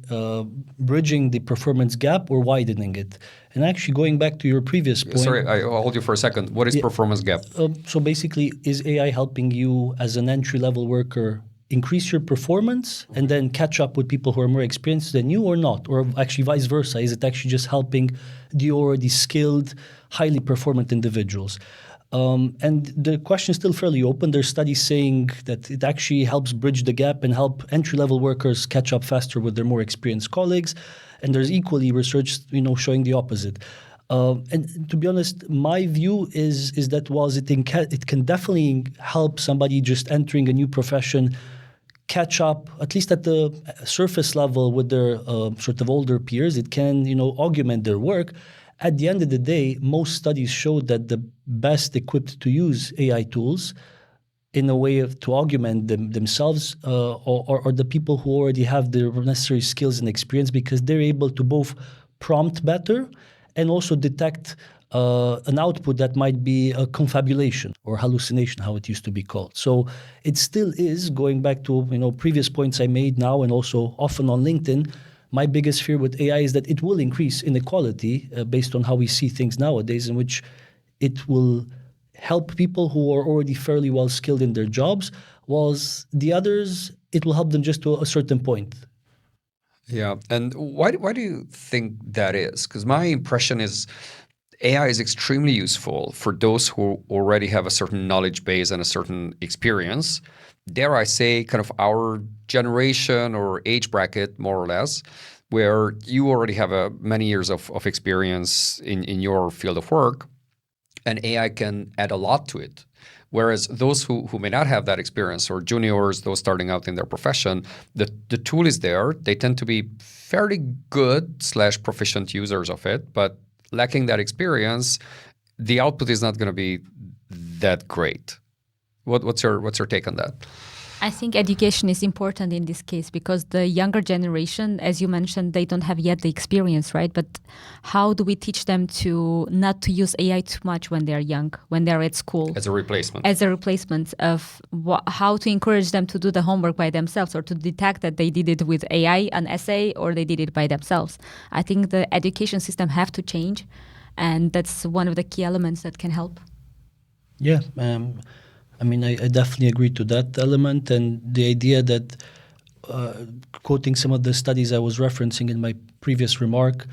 bridging the performance gap or widening it? And actually going back to your previous point. Sorry, I'll hold you for a second. What is performance gap? So basically, is AI helping you as an entry-level worker increase your performance and then catch up with people who are more experienced than you, or not? Or actually vice versa? Is it actually just helping the already skilled, highly performant individuals? And the question is still fairly open. There's studies saying that it actually helps bridge the gap and help entry-level workers catch up faster with their more experienced colleagues. And there's equally research, showing the opposite. And to be honest, my view is that whilst it can definitely help somebody just entering a new profession catch up, at least at the surface level, with their sort of older peers, it can, augment their work. At the end of the day, most studies show that the best equipped to use AI tools in a way to augment themselves or the people who already have the necessary skills and experience, because they're able to both prompt better and also detect an output that might be a confabulation or hallucination, how it used to be called. So it still is, going back to previous points I made now and also often on LinkedIn, my biggest fear with AI is that it will increase inequality based on how we see things nowadays, in which it will help people who are already fairly well skilled in their jobs, whilst the others, it will help them just to a certain point. Yeah, and why do you think that is? Because my impression is AI is extremely useful for those who already have a certain knowledge base and a certain experience. Dare I say, kind of our generation or age bracket, more or less, where you already have many years of experience in your field of work, and AI can add a lot to it. Whereas those who may not have that experience, or juniors, those starting out in their profession, the tool is there. They tend to be fairly good / proficient users of it, but lacking that experience, the output is not going to be that great. What's your take on that? I think education is important in this case, because the younger generation, as you mentioned, they don't have yet the experience, right? But how do we teach them to not to use AI too much when they're young, when they're at school? As a replacement. As a replacement of how to encourage them to do the homework by themselves, or to detect that they did it with AI, an essay, or they did it by themselves. I think the education system have to change, and that's one of the key elements that can help. Yeah, I definitely agree to that element, and the idea that, quoting some of the studies I was referencing in my previous remark,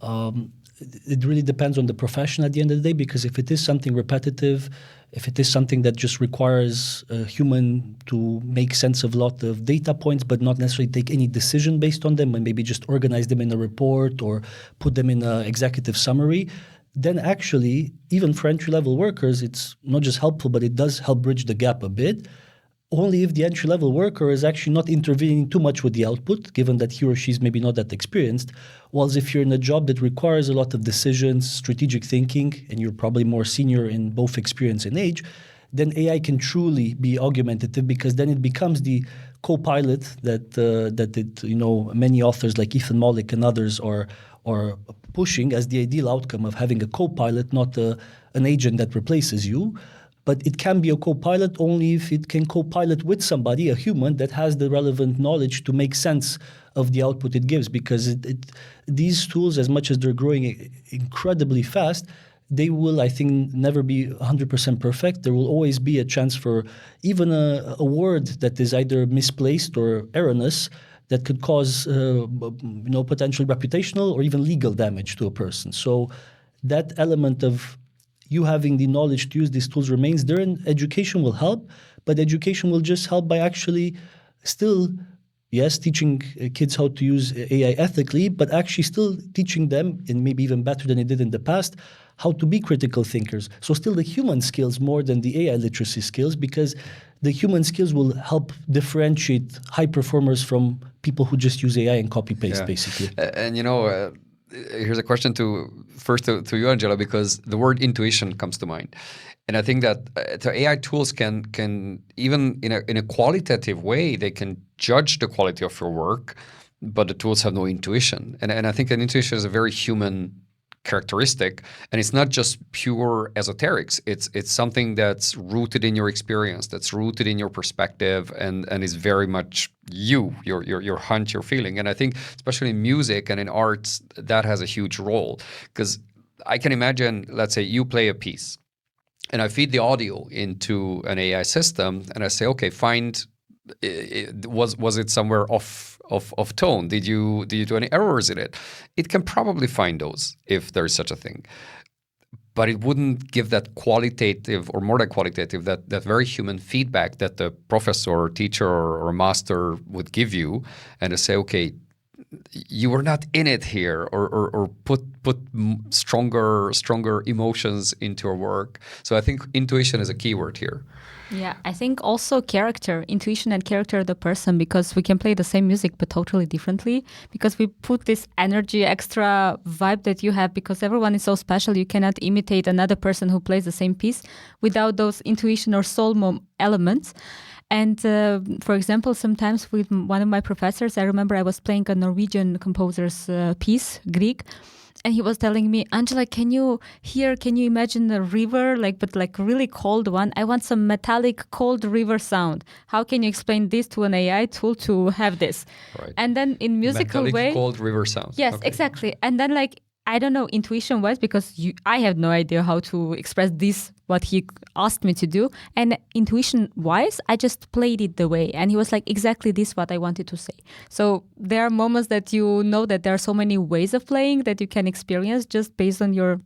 it really depends on the profession at the end of the day, because if it is something repetitive, if it is something that just requires a human to make sense of a lot of data points but not necessarily take any decision based on them, and maybe just organize them in a report or put them in an executive summary, then actually, even for entry-level workers, it's not just helpful, but it does help bridge the gap a bit, only if the entry-level worker is actually not intervening too much with the output, given that he or she is maybe not that experienced. Whilst if you're in a job that requires a lot of decisions, strategic thinking, and you're probably more senior in both experience and age, then AI can truly be augmentative, because then it becomes the co-pilot that many authors like Ethan Mollick and others are pushing as the ideal outcome of having a co-pilot, not an agent that replaces you. But it can be a co-pilot only if it can co-pilot with somebody, a human, that has the relevant knowledge to make sense of the output it gives. Because these tools, as much as they're growing incredibly fast, they will, I think, never be 100% perfect. There will always be a chance for even a word that is either misplaced or erroneous that could cause potential reputational or even legal damage to a person. So that element of you having the knowledge to use these tools remains there, and education will help, but education will just help by actually still, yes, teaching kids how to use AI ethically, but actually still teaching them, and maybe even better than it did in the past, how to be critical thinkers. So still the human skills more than the AI literacy skills, because the human skills will help differentiate high performers from people who just use AI and copy paste, basically. And here's a question to you, Anzhela, because the word intuition comes to mind. And I think that the AI tools can even in a qualitative way, they can judge the quality of your work, but the tools have no intuition. And I think an intuition is a very human characteristic, and it's not just pure esoterics. It's something that's rooted in your experience, that's rooted in your perspective, and is very much your hunch, your feeling. And I think especially in music and in arts, that has a huge role, because I can imagine, let's say you play a piece, and I feed the audio into an AI system, and I say, okay, was it somewhere off tone? Did you do any errors in it? It can probably find those if there is such a thing, but it wouldn't give that qualitative or more than qualitative, that very human feedback that the professor or teacher or master would give you, and to say, okay, you were not in it here, or put stronger emotions into your work. So I think intuition is a key word here. Yeah, I think also character, intuition and character of the person, because we can play the same music but totally differently, because we put this energy, extra vibe that you have, because everyone is so special. You cannot imitate another person who plays the same piece without those intuition or soul elements. And for example, sometimes with one of my professors, I remember I was playing a Norwegian composer's piece, Grieg, and he was telling me, Anzhela, can you imagine a river, but really cold one? I want some metallic cold river sound. How can you explain this to an AI tool to have this? Right. And then in musical metallic way, cold river sound. Yes, okay. Exactly. And then I don't know, intuition-wise, because I have no idea how to express this, what he asked me to do. And intuition-wise, I just played it the way. And he was like, exactly this what I wanted to say. So there are moments that you know that there are so many ways of playing that you can experience just based on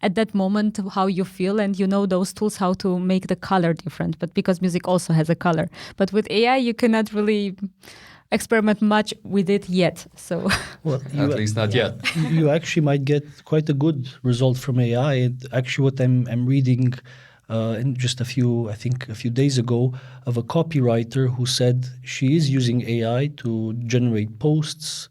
at that moment, how you feel. And you know those tools, how to make the color different. But because music also has a color. But with AI, you cannot really experiment much with it yet. So well, at least not yet. You actually might get quite a good result from AI. And actually, what I'm reading in just a few days ago, of a copywriter who said she is using AI to generate posts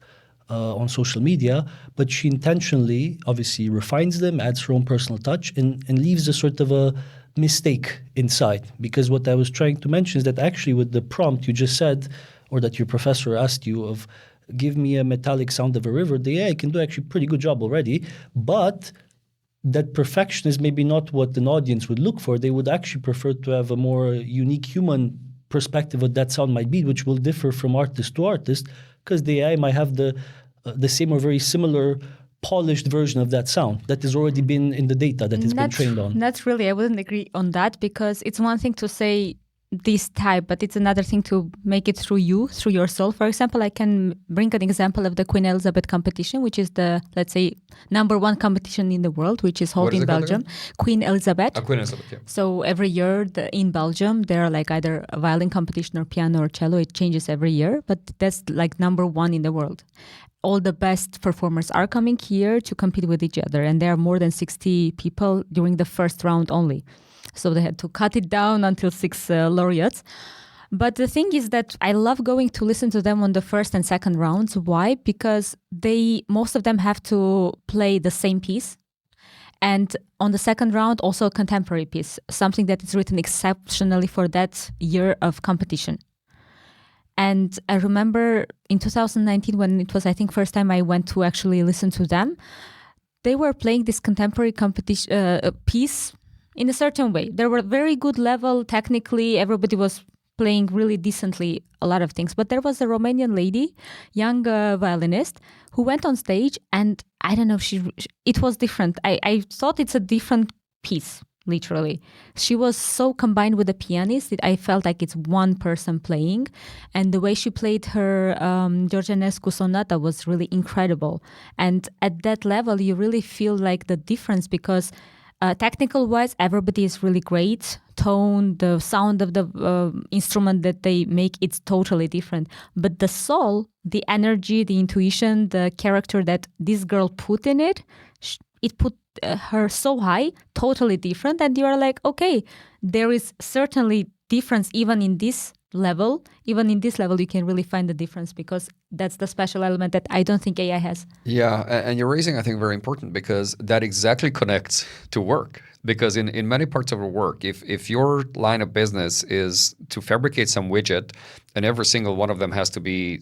on social media, but she intentionally, obviously, refines them, adds her own personal touch, and leaves a sort of a mistake inside. Because what I was trying to mention is that actually with the prompt you just said, or that your professor asked you of, give me a metallic sound of a river, the AI can do actually a pretty good job already, but that perfection is maybe not what an audience would look for. They would actually prefer to have a more unique human perspective of that sound might be, which will differ from artist to artist, because the AI might have the same or very similar polished version of that sound that has already been in the data that it's been trained on. Not really. I wouldn't agree on that, because it's one thing to say this type, but it's another thing to make it through your soul. For example, I can bring an example of the Queen Elizabeth competition, which is the, let's say, #1 competition in the world, which is held in Belgium. Queen Elizabeth. Queen Elizabeth, yeah. So every year in Belgium, there are either a violin competition or piano or cello. It changes every year, but that's #1 in the world. All the best performers are coming here to compete with each other, and there are more than 60 people during the first round only. So they had to cut it down until 6 laureates. But the thing is that I love going to listen to them on the first and second rounds. Why? Because most of them have to play the same piece. And on the second round, also a contemporary piece, something that is written exceptionally for that year of competition. And I remember in 2019, when it was, I think, first time I went to actually listen to them, they were playing this contemporary competition piece in a certain way. They were very good level technically. Everybody was playing really decently a lot of things. But there was a Romanian lady, young violinist, who went on stage, and I don't know, it was different. I thought it's a different piece, literally. She was so combined with the pianist that I felt like it's one person playing. And the way she played her Georgianescu sonata was really incredible. And at that level, you really feel like the difference, because technical wise, everybody is really great. Tone, the sound of the instrument that they make, it's totally different. But the soul, the energy, the intuition, the character that this girl put in it, it put her so high, totally different. And you are like, okay, there is certainly difference even in this level. Even in this level, you can really find the difference, because that's the special element that I don't think AI has. Yeah, and you're raising, I think, very important, because that exactly connects to work. Because in many parts of our work, if your line of business is to fabricate some widget and every single one of them has to be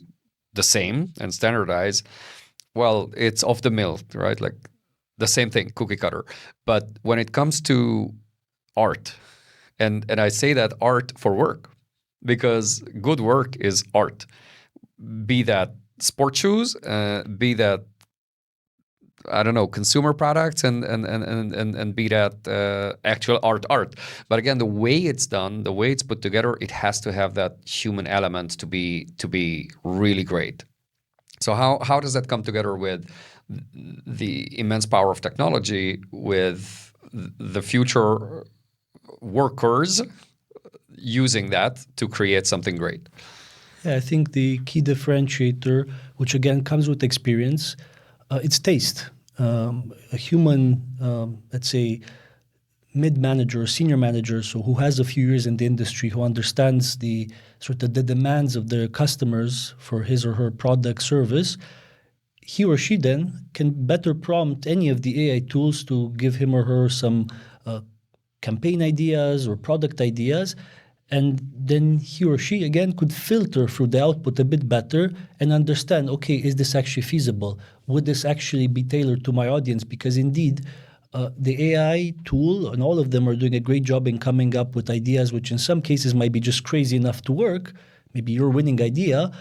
the same and standardized, well, it's off the mill, right? Like the same thing, cookie cutter. But when it comes to art, and I say that art for work, because good work is art. Be that sport shoes, be that, I don't know, consumer products, and be that actual art. But again, the way it's done, the way it's put together, it has to have that human element to be really great. So how does that come together with the immense power of technology, with the future workers using that to create something great? Yeah, I think the key differentiator, which again comes with experience, it's taste. A human, let's say, mid-manager or senior manager, so who has a few years in the industry, who understands the sort of the demands of their customers for his or her product service, he or she then can better prompt any of the AI tools to give him or her some campaign ideas or product ideas. And then he or she, again, could filter through the output a bit better and understand, okay, is this actually feasible? Would this actually be tailored to my audience? Because indeed, the AI tool and all of them are doing a great job in coming up with ideas which in some cases might be just crazy enough to work, maybe your winning idea,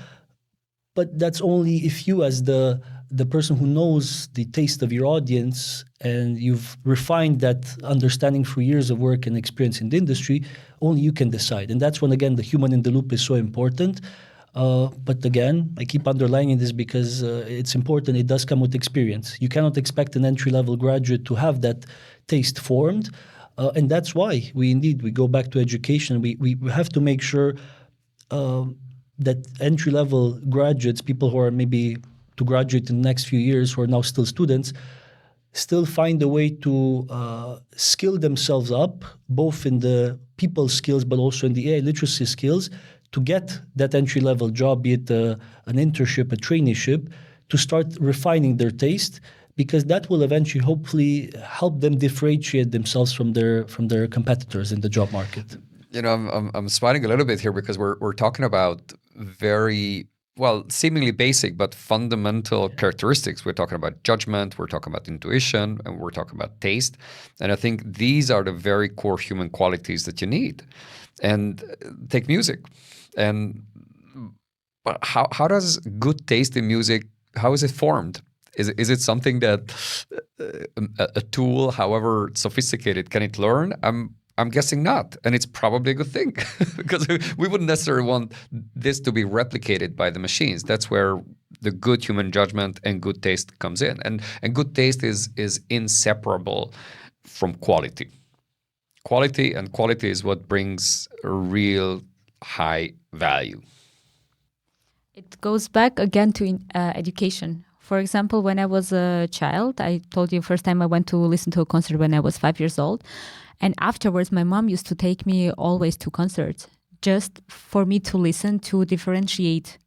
but that's only if you, as the person who knows the taste of your audience and you've refined that understanding through years of work and experience in the industry, only you can decide. And that's when, again, the human in the loop is so important. But again, I keep underlining this because it's important. It does come with experience. You cannot expect an entry-level graduate to have that taste formed. And that's why we go back to education. We have to make sure that entry-level graduates, people who are maybe to graduate in the next few years, who are now still students, still find a way to skill themselves up, both in the people skills but also in the AI literacy skills, to get that entry-level job, be it an internship, a traineeship, to start refining their taste, because that will eventually hopefully help them differentiate themselves from their competitors in the job market. You know, I'm smiling a little bit here because we're talking about very, well, seemingly basic but fundamental characteristics. We're talking about judgment, we're talking about intuition, and we're talking about taste. And I think these are the very core human qualities that you need. And take music. And how does good taste in music, how is it formed? Is it something that a tool, however sophisticated, can it learn? I'm guessing not, and it's probably a good thing because we wouldn't necessarily want this to be replicated by the machines. That's where the good human judgment and good taste comes in, and good taste is inseparable from quality. Quality is what brings a real high value. It goes back again to education. For example, when I was a child, I told you first time I went to listen to a concert when I was 5 years old. And afterwards, my mom used to take me always to concerts just for me to listen, to differentiate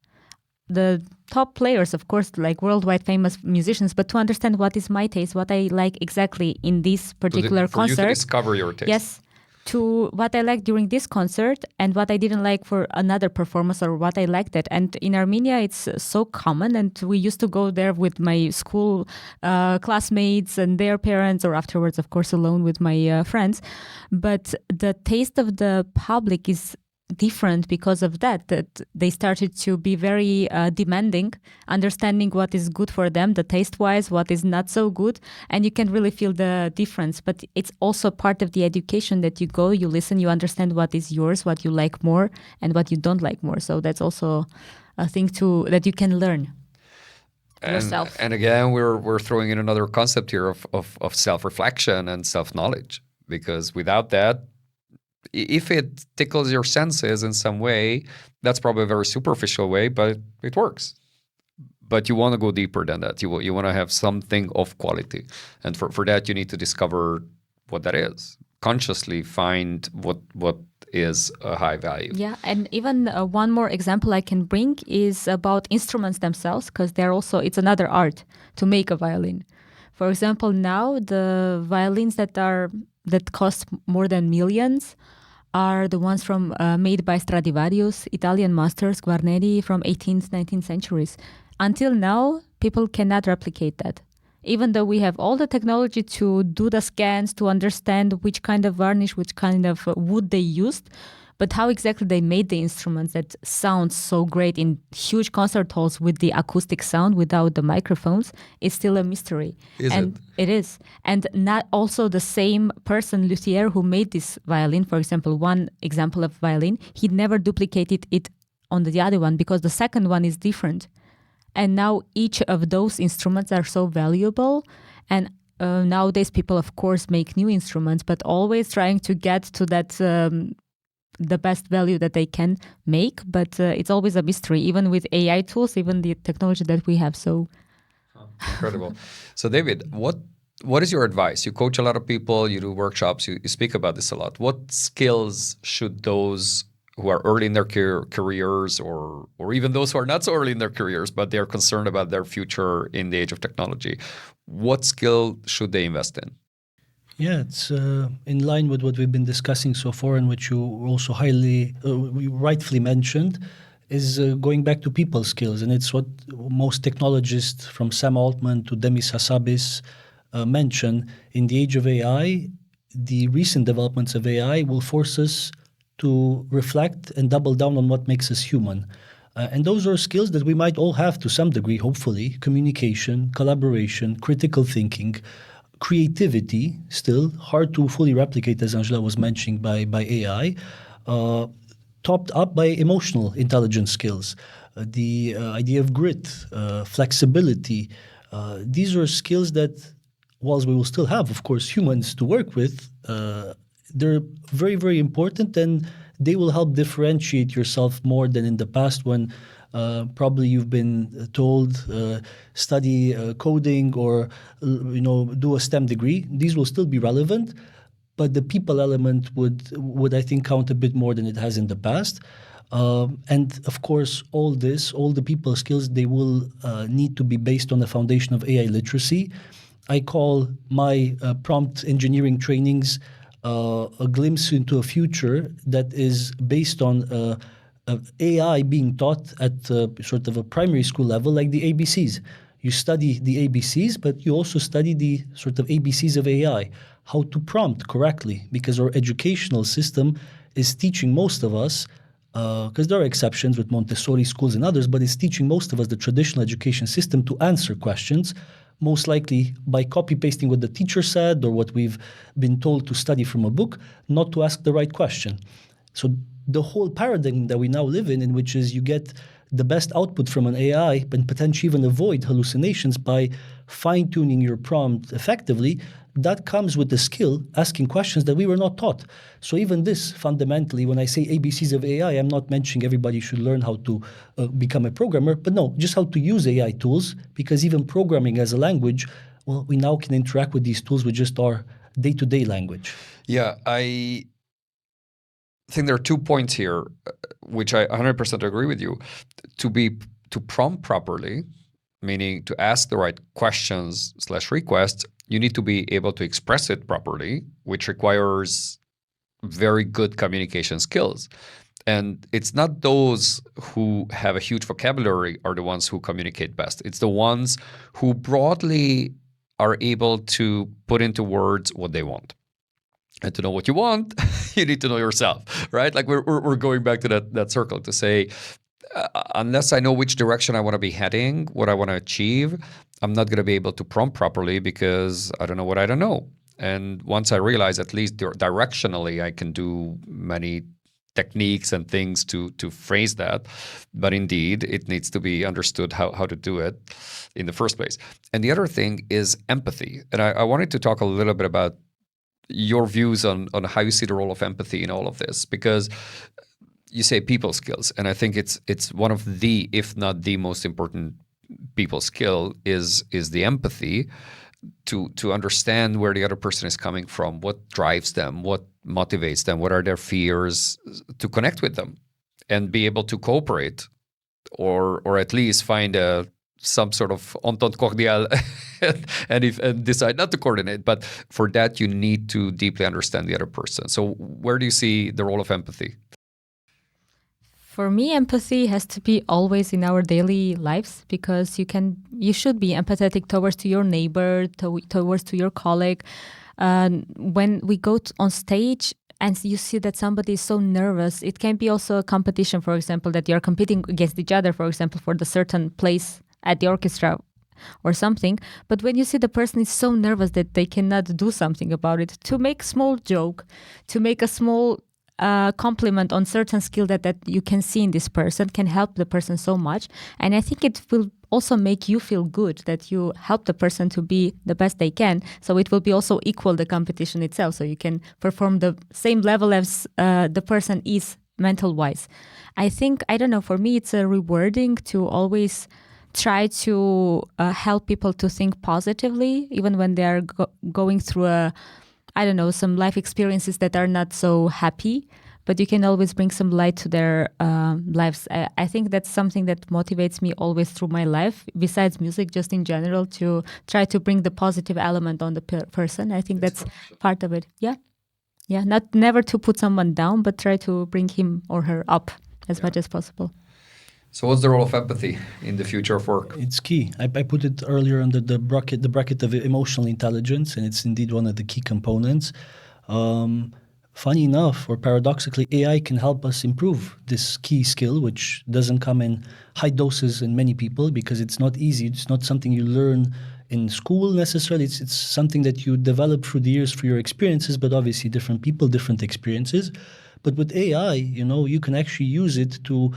the top players, of course, like worldwide famous musicians, but to understand what is my taste, what I like exactly in this particular concert. For you to discover your taste. Yes. To what I liked during this concert and what I didn't like for another performance, or what I liked it. And in Armenia, it's so common. And we used to go there with my school classmates and their parents, or afterwards, of course, alone with my friends. But the taste of the public is different because of that they started to be very demanding, understanding what is good for them, the taste wise, what is not so good, and you can really feel the difference. But it's also part of the education that you go, you listen, you understand what is yours, what you like more and what you don't like more. So that's also a thing that you can learn yourself. And again, we're throwing in another concept here of self-reflection and self-knowledge, because without that, if it tickles your senses in some way, that's probably a very superficial way, but it works. But you want to go deeper than that. You want to have something of quality. And for that, you need to discover what that is. Consciously find what is a high value. Yeah, and even one more example I can bring is about instruments themselves, because it's another art to make a violin. For example, now the violins that cost more than millions are the ones made by Stradivarius, Italian masters, Guarneri from 18th, 19th centuries. Until now, people cannot replicate that. Even though we have all the technology to do the scans, to understand which kind of varnish, which kind of wood they used, but how exactly they made the instruments that sound so great in huge concert halls with the acoustic sound without the microphones is still a mystery. It is. And not also the same person, luthier, who made this violin, for example, one example of violin, he never duplicated it on the other one because the second one is different. And now each of those instruments are so valuable. And nowadays people, of course, make new instruments, but always trying to get to that the best value that they can make. But it's always a mystery, even with AI tools, even the technology that we have. So incredible. So David, what is your advice? You coach a lot of people, you do workshops, you speak about this a lot. What skills should those who are early in their careers or even those who are not so early in their careers, but they're concerned about their future in the age of technology, what skill should they invest in? Yeah, it's in line with what we've been discussing so far, and which you also rightfully mentioned, is going back to people skills. And it's what most technologists, from Sam Altman to Demis Hassabis, mention. In the age of AI, the recent developments of AI will force us to reflect and double down on what makes us human. And those are skills that we might all have to some degree, hopefully: communication, collaboration, critical thinking, creativity, still hard to fully replicate, as Anzhela was mentioning, by AI, topped up by emotional intelligence skills, the idea of grit, flexibility. These are skills that, whilst we will still have, of course, humans to work with, they're very, very important, and they will help differentiate yourself more than in the past when probably you've been told study coding or do a STEM degree. These will still be relevant, but the people element would I think count a bit more than it has in the past. And of course, all the people skills, they will need to be based on the foundation of AI literacy. I call my prompt engineering trainings a glimpse into a future that is based on AI being taught at sort of a primary school level, like the ABCs. You study the ABCs, but you also study the sort of ABCs of AI, how to prompt correctly, because our educational system is teaching most of us, because there are exceptions with Montessori schools and others, but it's teaching most of us, the traditional education system, to answer questions, most likely by copy-pasting what the teacher said or what we've been told to study from a book, not to ask the right question. So the whole paradigm that we now live in which is you get the best output from an AI, but potentially even avoid hallucinations by fine-tuning your prompt effectively, that comes with the skill asking questions that we were not taught. So even this, fundamentally, when I say ABCs of AI, I'm not mentioning everybody should learn how to become a programmer, but no, just how to use AI tools, because even programming as a language, well, we now can interact with these tools with just our day-to-day language. Yeah, I think there are 2 points here, which I 100% agree with you. To prompt properly, meaning to ask the right questions / requests, you need to be able to express it properly, which requires very good communication skills. And it's not those who have a huge vocabulary are the ones who communicate best. It's the ones who broadly are able to put into words what they want. And to know what you want, you need to know yourself, right? Like we're going back to that circle to say, unless I know which direction I want to be heading, what I want to achieve, I'm not going to be able to prompt properly because I don't know what I don't know. And once I realize at least directionally, I can do many techniques and things to phrase that. But indeed, it needs to be understood how to do it in the first place. And the other thing is empathy. And I wanted to talk a little bit about your views on how you see the role of empathy in all of this, because you say people skills, and I think it's one of the, if not the most important people skill is the empathy, to understand where the other person is coming from, what drives them, what motivates them, what are their fears, to connect with them and be able to cooperate or at least find some sort of entente cordiale and decide not to coordinate. But for that, you need to deeply understand the other person. So where do you see the role of empathy? For me, empathy has to be always in our daily lives, because you should be empathetic towards to your neighbor, towards to your colleague. When we go on stage and you see that somebody is so nervous, it can be also a competition, for example, that you're competing against each other, for example, for the certain place at the orchestra or something. But when you see the person is so nervous that they cannot do something about it, to make a small joke, to make a small compliment on certain skill that you can see in this person can help the person so much. And I think it will also make you feel good that you help the person to be the best they can. So it will be also equal the competition itself. So you can perform the same level as the person is mental wise. I think, I don't know, for me it's rewarding to always try to help people to think positively, even when they are going through some life experiences that are not so happy, but you can always bring some light to their lives. I think that's something that motivates me always through my life, besides music, just in general, to try to bring the positive element on the person. I think that's part of it. Yeah. Never to put someone down, but try to bring him or her up as much as possible. So what's the role of empathy in the future of work? It's key. I put it earlier under the bracket of emotional intelligence, and it's indeed one of the key components. Funny enough, or paradoxically, AI can help us improve this key skill, which doesn't come in high doses in many people because it's not easy. It's not something you learn in school necessarily. It's something that you develop through the years through your experiences, but obviously different people, different experiences. But with AI, you can actually use it to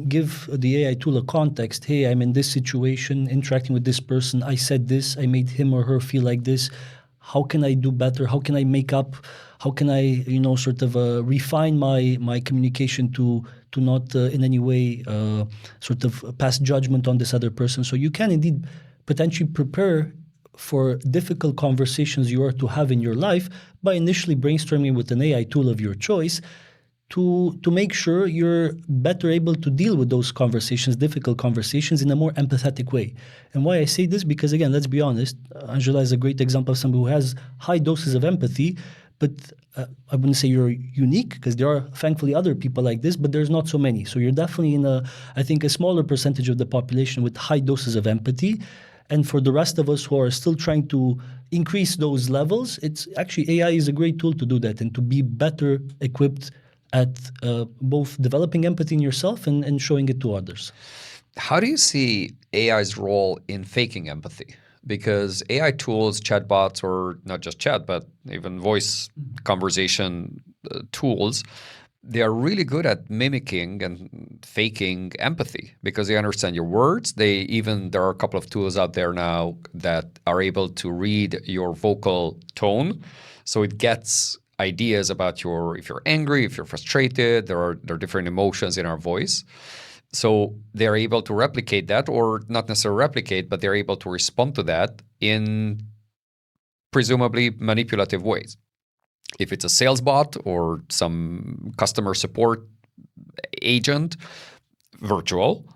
give the AI tool a context. Hey, I'm in this situation, interacting with this person. I said this. I made him or her feel like this. How can I do better? How can I make up? How can I, refine my communication to not in any way pass judgment on this other person? So you can indeed potentially prepare for difficult conversations you are to have in your life by initially brainstorming with an AI tool of your choice to make sure you're better able to deal with those conversations, difficult conversations, in a more empathetic way. And why I say this, because again, let's be honest, Anzhela is a great example of somebody who has high doses of empathy, but I wouldn't say you're unique, because there are thankfully other people like this, but there's not so many. So you're definitely in a smaller percentage of the population with high doses of empathy. And for the rest of us who are still trying to increase those levels, it's actually AI is a great tool to do that and to be better equipped at both developing empathy in yourself and showing it to others. How do you see AI's role in faking empathy? Because AI tools, chatbots, or not just chat, but even voice conversation tools, they are really good at mimicking and faking empathy because they understand your words. There are a couple of tools out there now that are able to read your vocal tone. So it gets ideas about if you're angry, if you're frustrated, there are different emotions in our voice. So they're able to replicate that, or not necessarily replicate, but they're able to respond to that in presumably manipulative ways. If it's a sales bot or some customer support agent, virtual,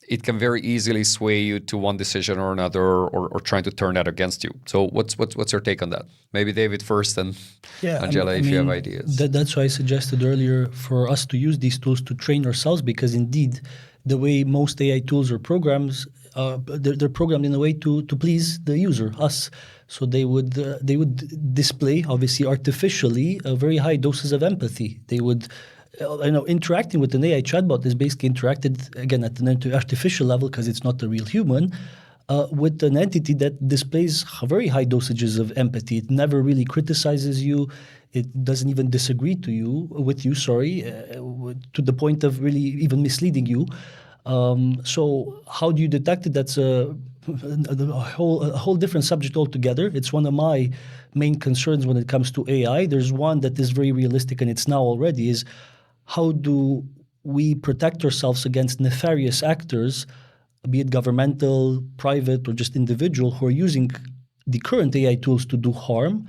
it can very easily sway you to one decision or another, or trying to turn that against you. So what's your take on that? Maybe David first, and Anzhela, if you have ideas. That's why I suggested earlier for us to use these tools to train ourselves, because indeed, the way most AI tools or programs, they're programmed in a way to please the user, us. So they would display, obviously artificially, very high doses of empathy. They would, interacting with an AI chatbot is basically interacted again at an artificial level because it's not a real human. With an entity that displays very high dosages of empathy. It never really criticizes you. It doesn't even disagree with you, to the point of really even misleading you. So how do you detect it? That's a whole different subject altogether. It's one of my main concerns when it comes to AI. There's one that is very realistic, and it's now already, is how do we protect ourselves against nefarious actors, be it governmental, private, or just individual, who are using the current AI tools to do harm.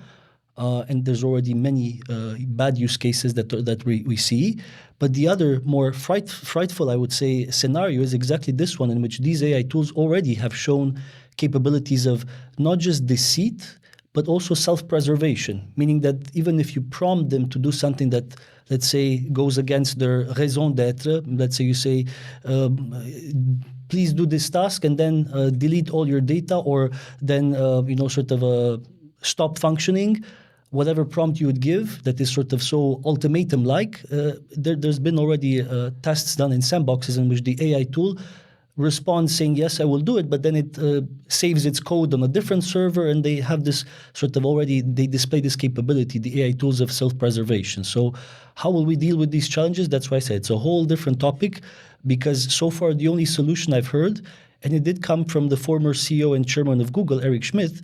And there's already many bad use cases that we see. But the other more frightful, I would say, scenario is exactly this one, in which these AI tools already have shown capabilities of not just deceit, but also self-preservation, meaning that even if you prompt them to do something that, let's say, goes against their raison d'être, let's say you say, please do this task and then delete all your data, or then stop functioning. Whatever prompt you would give that is sort of so ultimatum-like, there's been already tests done in sandboxes in which the AI tool responds saying, yes, I will do it, but then it saves its code on a different server, and they have this they display this capability, the AI tools of self-preservation. So how will we deal with these challenges? That's why I said it's a whole different topic, because so far the only solution I've heard, and it did come from the former CEO and chairman of Google, Eric Schmidt,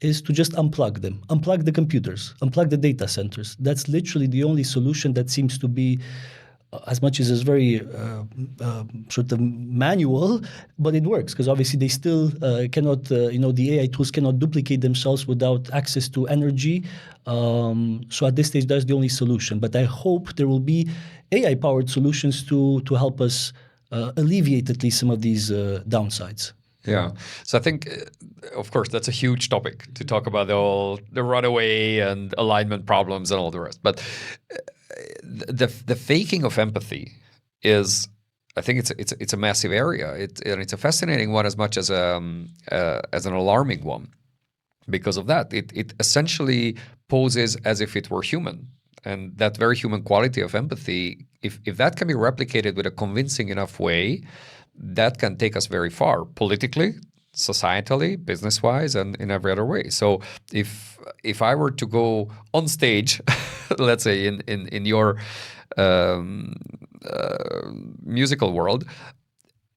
is to just unplug them, unplug the computers, unplug the data centers. That's literally the only solution that seems to be, as much as it's very manual, but it works, because obviously they still cannot, the AI tools cannot duplicate themselves without access to energy. So at this stage, that's the only solution. But I hope there will be AI-powered solutions to help us alleviate at least some of these downsides. Yeah. So I think, of course, that's a huge topic to talk about the runaway and alignment problems and all the rest. But the faking of empathy is, I think it's a massive area. And it's a fascinating one as much as an alarming one. Because of that, it essentially poses as if it were human. And that very human quality of empathy, if that can be replicated with a convincing enough way, that can take us very far politically, societally, business-wise, and in every other way. So if I were to go on stage, let's say in your musical world,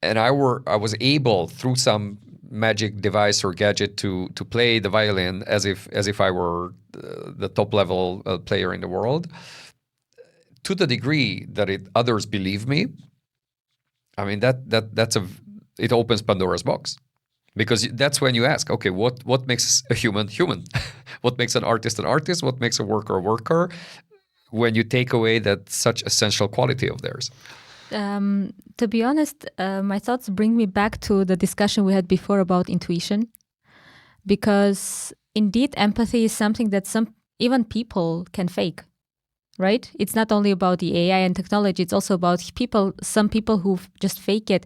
and I was able through some magic device or gadget to play the violin as if I were the top level player in the world, to the degree that others believe me, I mean it opens Pandora's box, because that's when you ask, okay, what makes a human human? What makes an artist an artist? What makes a worker a worker? When you take away that such essential quality of theirs. To be honest, my thoughts bring me back to the discussion we had before about intuition, because indeed empathy is something that even people can fake. Right? It's not only about the AI and technology, it's also about some people who just fake it.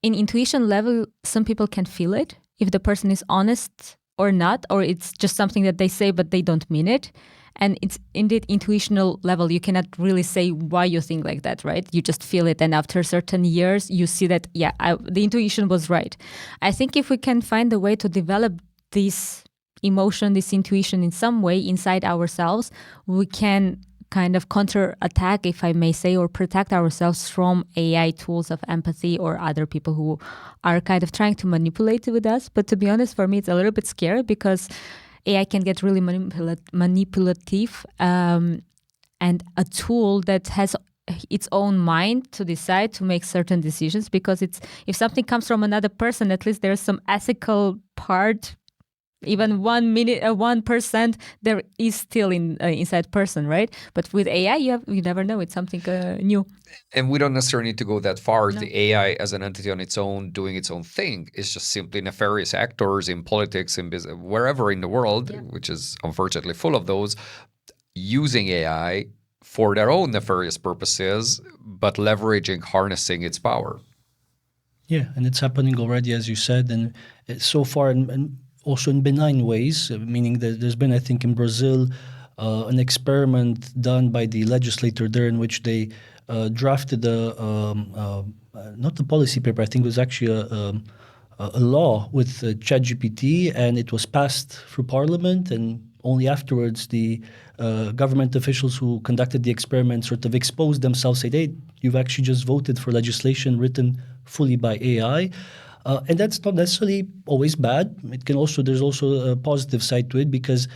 In intuition level, some people can feel it, if the person is honest or not, or it's just something that they say but they don't mean it. And it's indeed intuitional level. You cannot really say why you think like that, right? You just feel it. And after certain years, you see that, the intuition was right. I think if we can find a way to develop this emotion, this intuition in some way inside ourselves, we can kind of counter-attack, if I may say, or protect ourselves from AI tools of empathy or other people who are kind of trying to manipulate with us. But to be honest, for me, it's a little bit scary, because AI can get really manipulative, and a tool that has its own mind to decide to make certain decisions, because if something comes from another person, at least there's some ethical part. Even 1% there is still inside person, right? But with AI, you never know. It's something new. And we don't necessarily need to go that far. No. The AI as an entity on its own, doing its own thing, is just simply nefarious actors in politics, in business, wherever in the world, which is unfortunately full of those, using AI for their own nefarious purposes, but harnessing its power. Yeah, and it's happening already, as you said, and so far, and also in benign ways, meaning that there's been, I think, in Brazil, an experiment done by the legislator there in which they drafted not the policy paper, I think it was actually a law with ChatGPT, and it was passed through Parliament, and only afterwards the government officials who conducted the experiment sort of exposed themselves, said, hey, you've actually just voted for legislation written fully by AI. And that's not necessarily always bad. It can also, there's also a positive side to it, because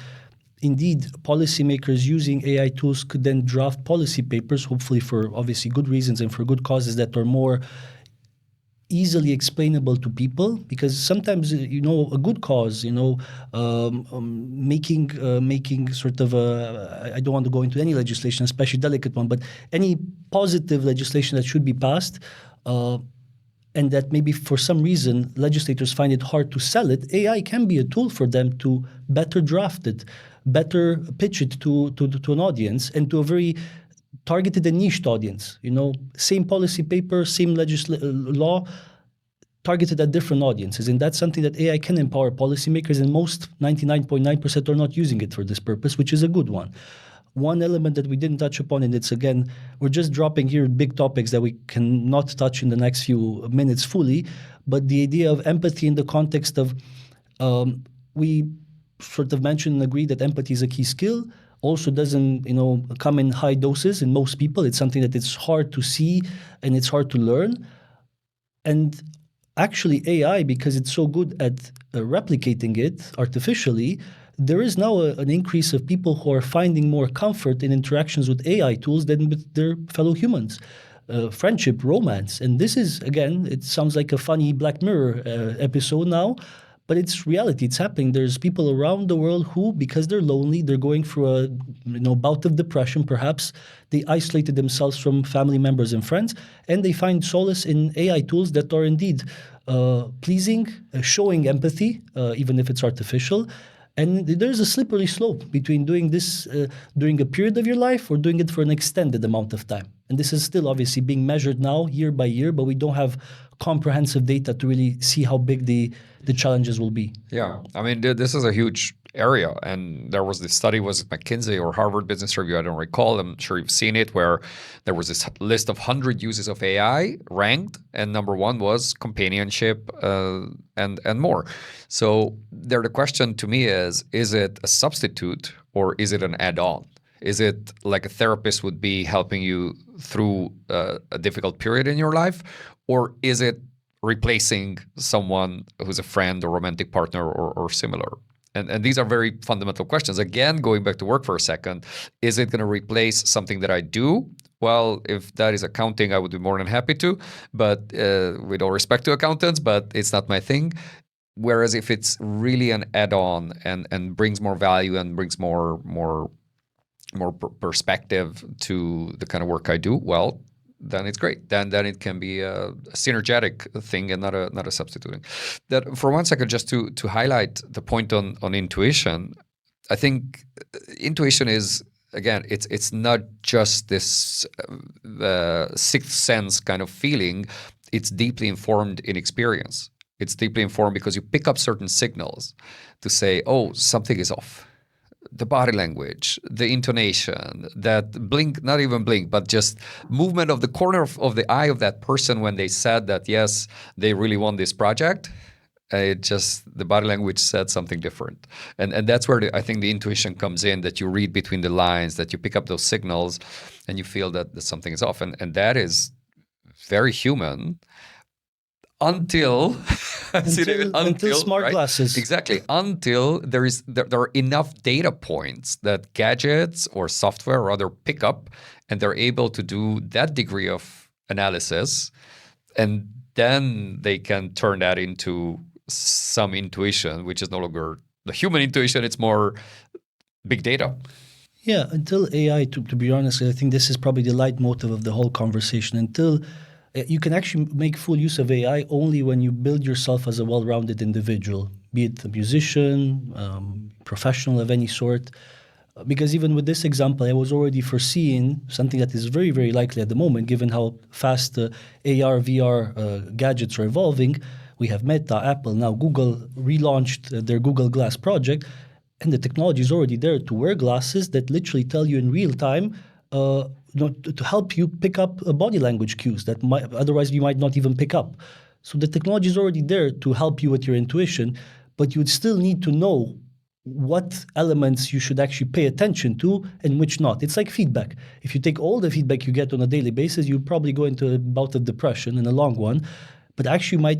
indeed policymakers using AI tools could then draft policy papers, hopefully for obviously good reasons and for good causes that are more easily explainable to people, because sometimes a good cause, making sort of I don't want to go into any legislation, especially delicate one, but any positive legislation that should be passed, and that maybe for some reason legislators find it hard to sell it, AI can be a tool for them to better draft it, better pitch it to an audience, and to a very targeted and niched audience. Same policy paper, same law, targeted at different audiences. And that's something that AI can empower policymakers, and most 99.9% are not using it for this purpose, which is a good one. One element that we didn't touch upon, and it's again, we're just dropping here big topics that we cannot touch in the next few minutes fully, but the idea of empathy in the context of, we sort of mentioned and agree that empathy is a key skill, also doesn't come in high doses in most people. It's something that it's hard to see and it's hard to learn. And actually AI, because it's so good at replicating it artificially, there is now an increase of people who are finding more comfort in interactions with AI tools than with their fellow humans. Friendship, romance. And this is, again, it sounds like a funny Black Mirror episode now, but it's reality. It's happening. There's people around the world who, because they're lonely, they're going through a bout of depression, perhaps. They isolated themselves from family members and friends, and they find solace in AI tools that are indeed pleasing, showing empathy, even if it's artificial. And there's a slippery slope between doing this during a period of your life or doing it for an extended amount of time. And this is still obviously being measured now year by year, but we don't have comprehensive data to really see how big the challenges will be. Yeah, I mean, this is a huge area, and there was this study, was it McKinsey or Harvard Business Review? I don't recall. I'm sure you've seen it, where there was this list of 100 uses of AI ranked, and number one was companionship and more. So there, the question to me is it a substitute or is it an add-on? Is it like a therapist would be helping you through a difficult period in your life, or is it replacing someone who's a friend or romantic partner or similar? And these are very fundamental questions. Again, going back to work for a second, is it going to replace something that I do? Well, if that is accounting, I would be more than happy to, but with all respect to accountants, but it's not my thing. Whereas if it's really an add-on and brings more value and brings more perspective to the kind of work I do, well, then it's great. Then it can be a synergetic thing and not a substituting. That for 1 second, just to highlight the point on intuition, I think intuition is, again, it's not just this sixth sense kind of feeling. It's deeply informed in experience. It's deeply informed because you pick up certain signals to say, oh, something is off. The body language, the intonation, that blink, not even blink, but just movement of the corner of the eye of that person when they said that, yes, they really want this project. The body language said something different. And that's where I think the intuition comes in, that you read between the lines, that you pick up those signals and you feel that something is off. And that is very human until smart right? glasses. Exactly. Until there are enough data points that gadgets or software or other pick up, and they're able to do that degree of analysis, and then they can turn that into some intuition, which is no longer the human intuition, it's more big data. Yeah, until AI, to be honest, I think this is probably the leitmotif of the whole conversation. Until you can actually make full use of AI only when you build yourself as a well-rounded individual, be it a musician, professional of any sort. Because even with this example, I was already foreseeing something that is very, very likely at the moment, given how fast AR, VR gadgets are evolving. We have Meta, Apple, now Google relaunched their Google Glass project, and the technology is already there to wear glasses that literally tell you in real time to help you pick up body language cues that otherwise you might not even pick up. So the technology is already there to help you with your intuition, but you would still need to know what elements you should actually pay attention to and which not. It's like feedback. If you take all the feedback you get on a daily basis, you probably go into a bout of depression in the long one, but actually might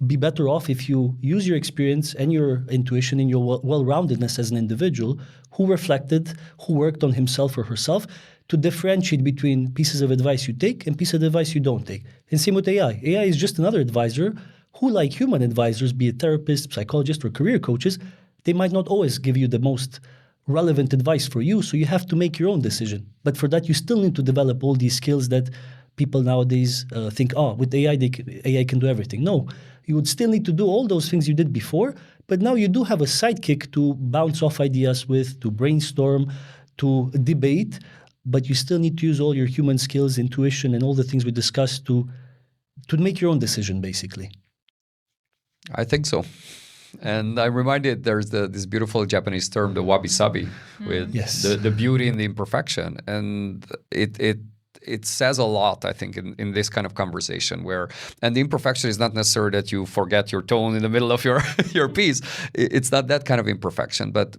be better off if you use your experience and your intuition and your well-roundedness as an individual who reflected, who worked on himself or herself to differentiate between pieces of advice you take and pieces of advice you don't take. And same with AI. AI is just another advisor who, like human advisors, be it therapists, psychologists, or career coaches, they might not always give you the most relevant advice for you, so you have to make your own decision. But for that, you still need to develop all these skills that people nowadays think, with AI, AI can do everything. No, you would still need to do all those things you did before, but now you do have a sidekick to bounce off ideas with, to brainstorm, to debate, but you still need to use all your human skills, intuition, and all the things we discussed to make your own decision, basically. I think so. And I'm reminded there's this beautiful Japanese term, the wabi-sabi, with the beauty and the imperfection. And it says a lot, I think, in this kind of conversation and the imperfection is not necessarily that you forget your tone in the middle of your piece. It's not that kind of imperfection, but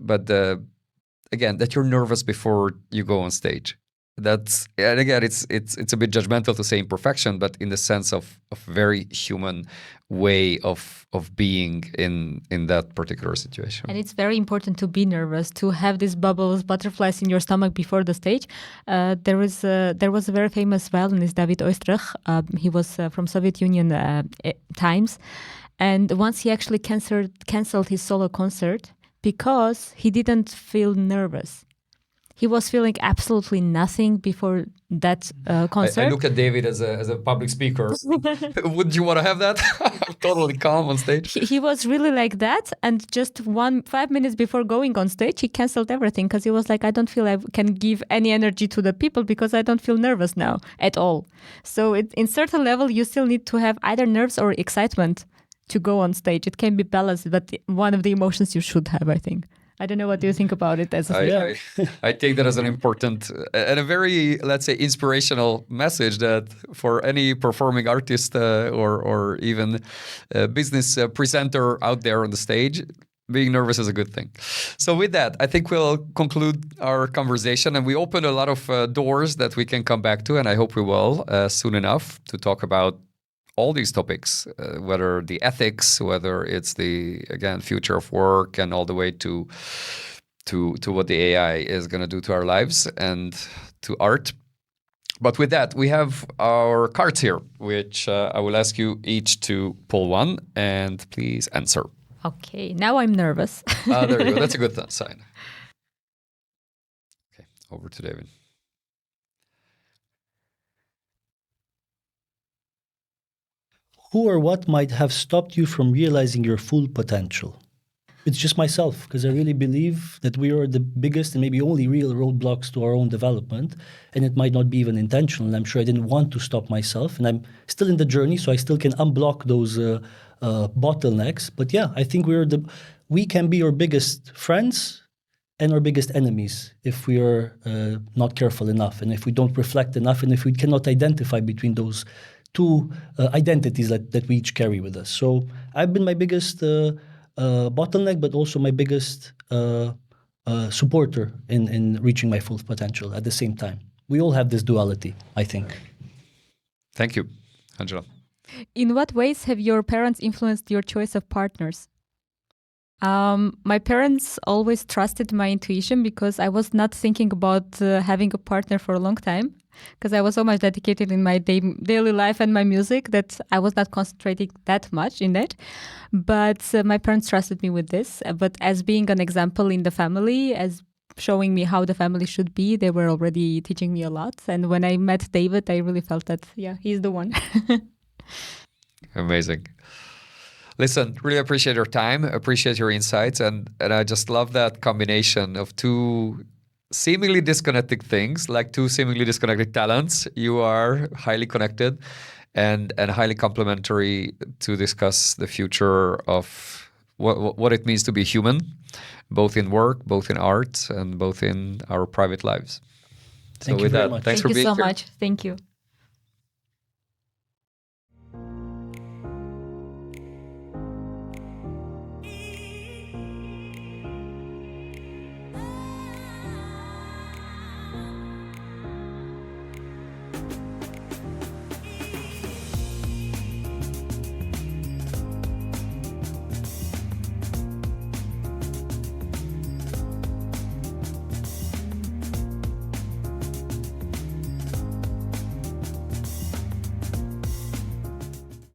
again, that you're nervous before you go on stage. And again, it's a bit judgmental to say imperfection, but in the sense of very human way of being in that particular situation. And it's very important to be nervous, to have these bubbles, butterflies in your stomach before the stage. There was a very famous violinist, David Timis. He was from Soviet Union times, and once he actually canceled his solo concert because he didn't feel nervous. He was feeling absolutely nothing before that concert. I look at David as a public speaker. Would you want to have that? Totally calm on stage. He was really like that. And just 5 minutes before going on stage, he canceled everything because he was like, I don't feel I can give any energy to the people because I don't feel nervous now at all. So in certain level, you still need to have either nerves or excitement to go on stage. It can be balanced, but one of the emotions you should have, I think. I don't know what you think about it. I take that as an important and a very, let's say, inspirational message that for any performing artist or even business presenter out there on the stage, being nervous is a good thing. So with that, I think we'll conclude our conversation, and we opened a lot of doors that we can come back to, and I hope we will soon enough to talk about all these topics, whether the ethics, whether it's the, again, future of work, and all the way to what the AI is going to do to our lives and to art. But with that, we have our cards here, which I will ask you each to pull one, and please answer. Okay, now I'm nervous. There you go. That's a good sign. Okay, over to David. Who or what might have stopped you from realizing your full potential? It's just myself, because I really believe that we are the biggest and maybe only real roadblocks to our own development, and it might not be even intentional. And I'm sure I didn't want to stop myself, and I'm still in the journey, so I still can unblock those bottlenecks. But yeah, I think we can be our biggest friends and our biggest enemies if we are not careful enough, and if we don't reflect enough, and if we cannot identify between those two identities that we each carry with us. So I've been my biggest bottleneck, but also my biggest supporter in reaching my full potential at the same time. We all have this duality, I think. Thank you, Anzhela. In what ways have your parents influenced your choice of partners? My parents always trusted my intuition because I was not thinking about having a partner for a long time, because I was so much dedicated in my daily life and my music that I was not concentrating that much in it. But my parents trusted me with this. But as being an example in the family, as showing me how the family should be, they were already teaching me a lot. And when I met David, I really felt that, yeah, he's the one. Amazing. Listen, really appreciate your time, appreciate your insights, and I just love that combination of two seemingly disconnected things, like two seemingly disconnected talents. You are highly connected and highly complementary to discuss the future of what it means to be human, both in work, both in art, and both in our private lives. Thank you very much. Thanks for Thank you being so here. much. Thank you.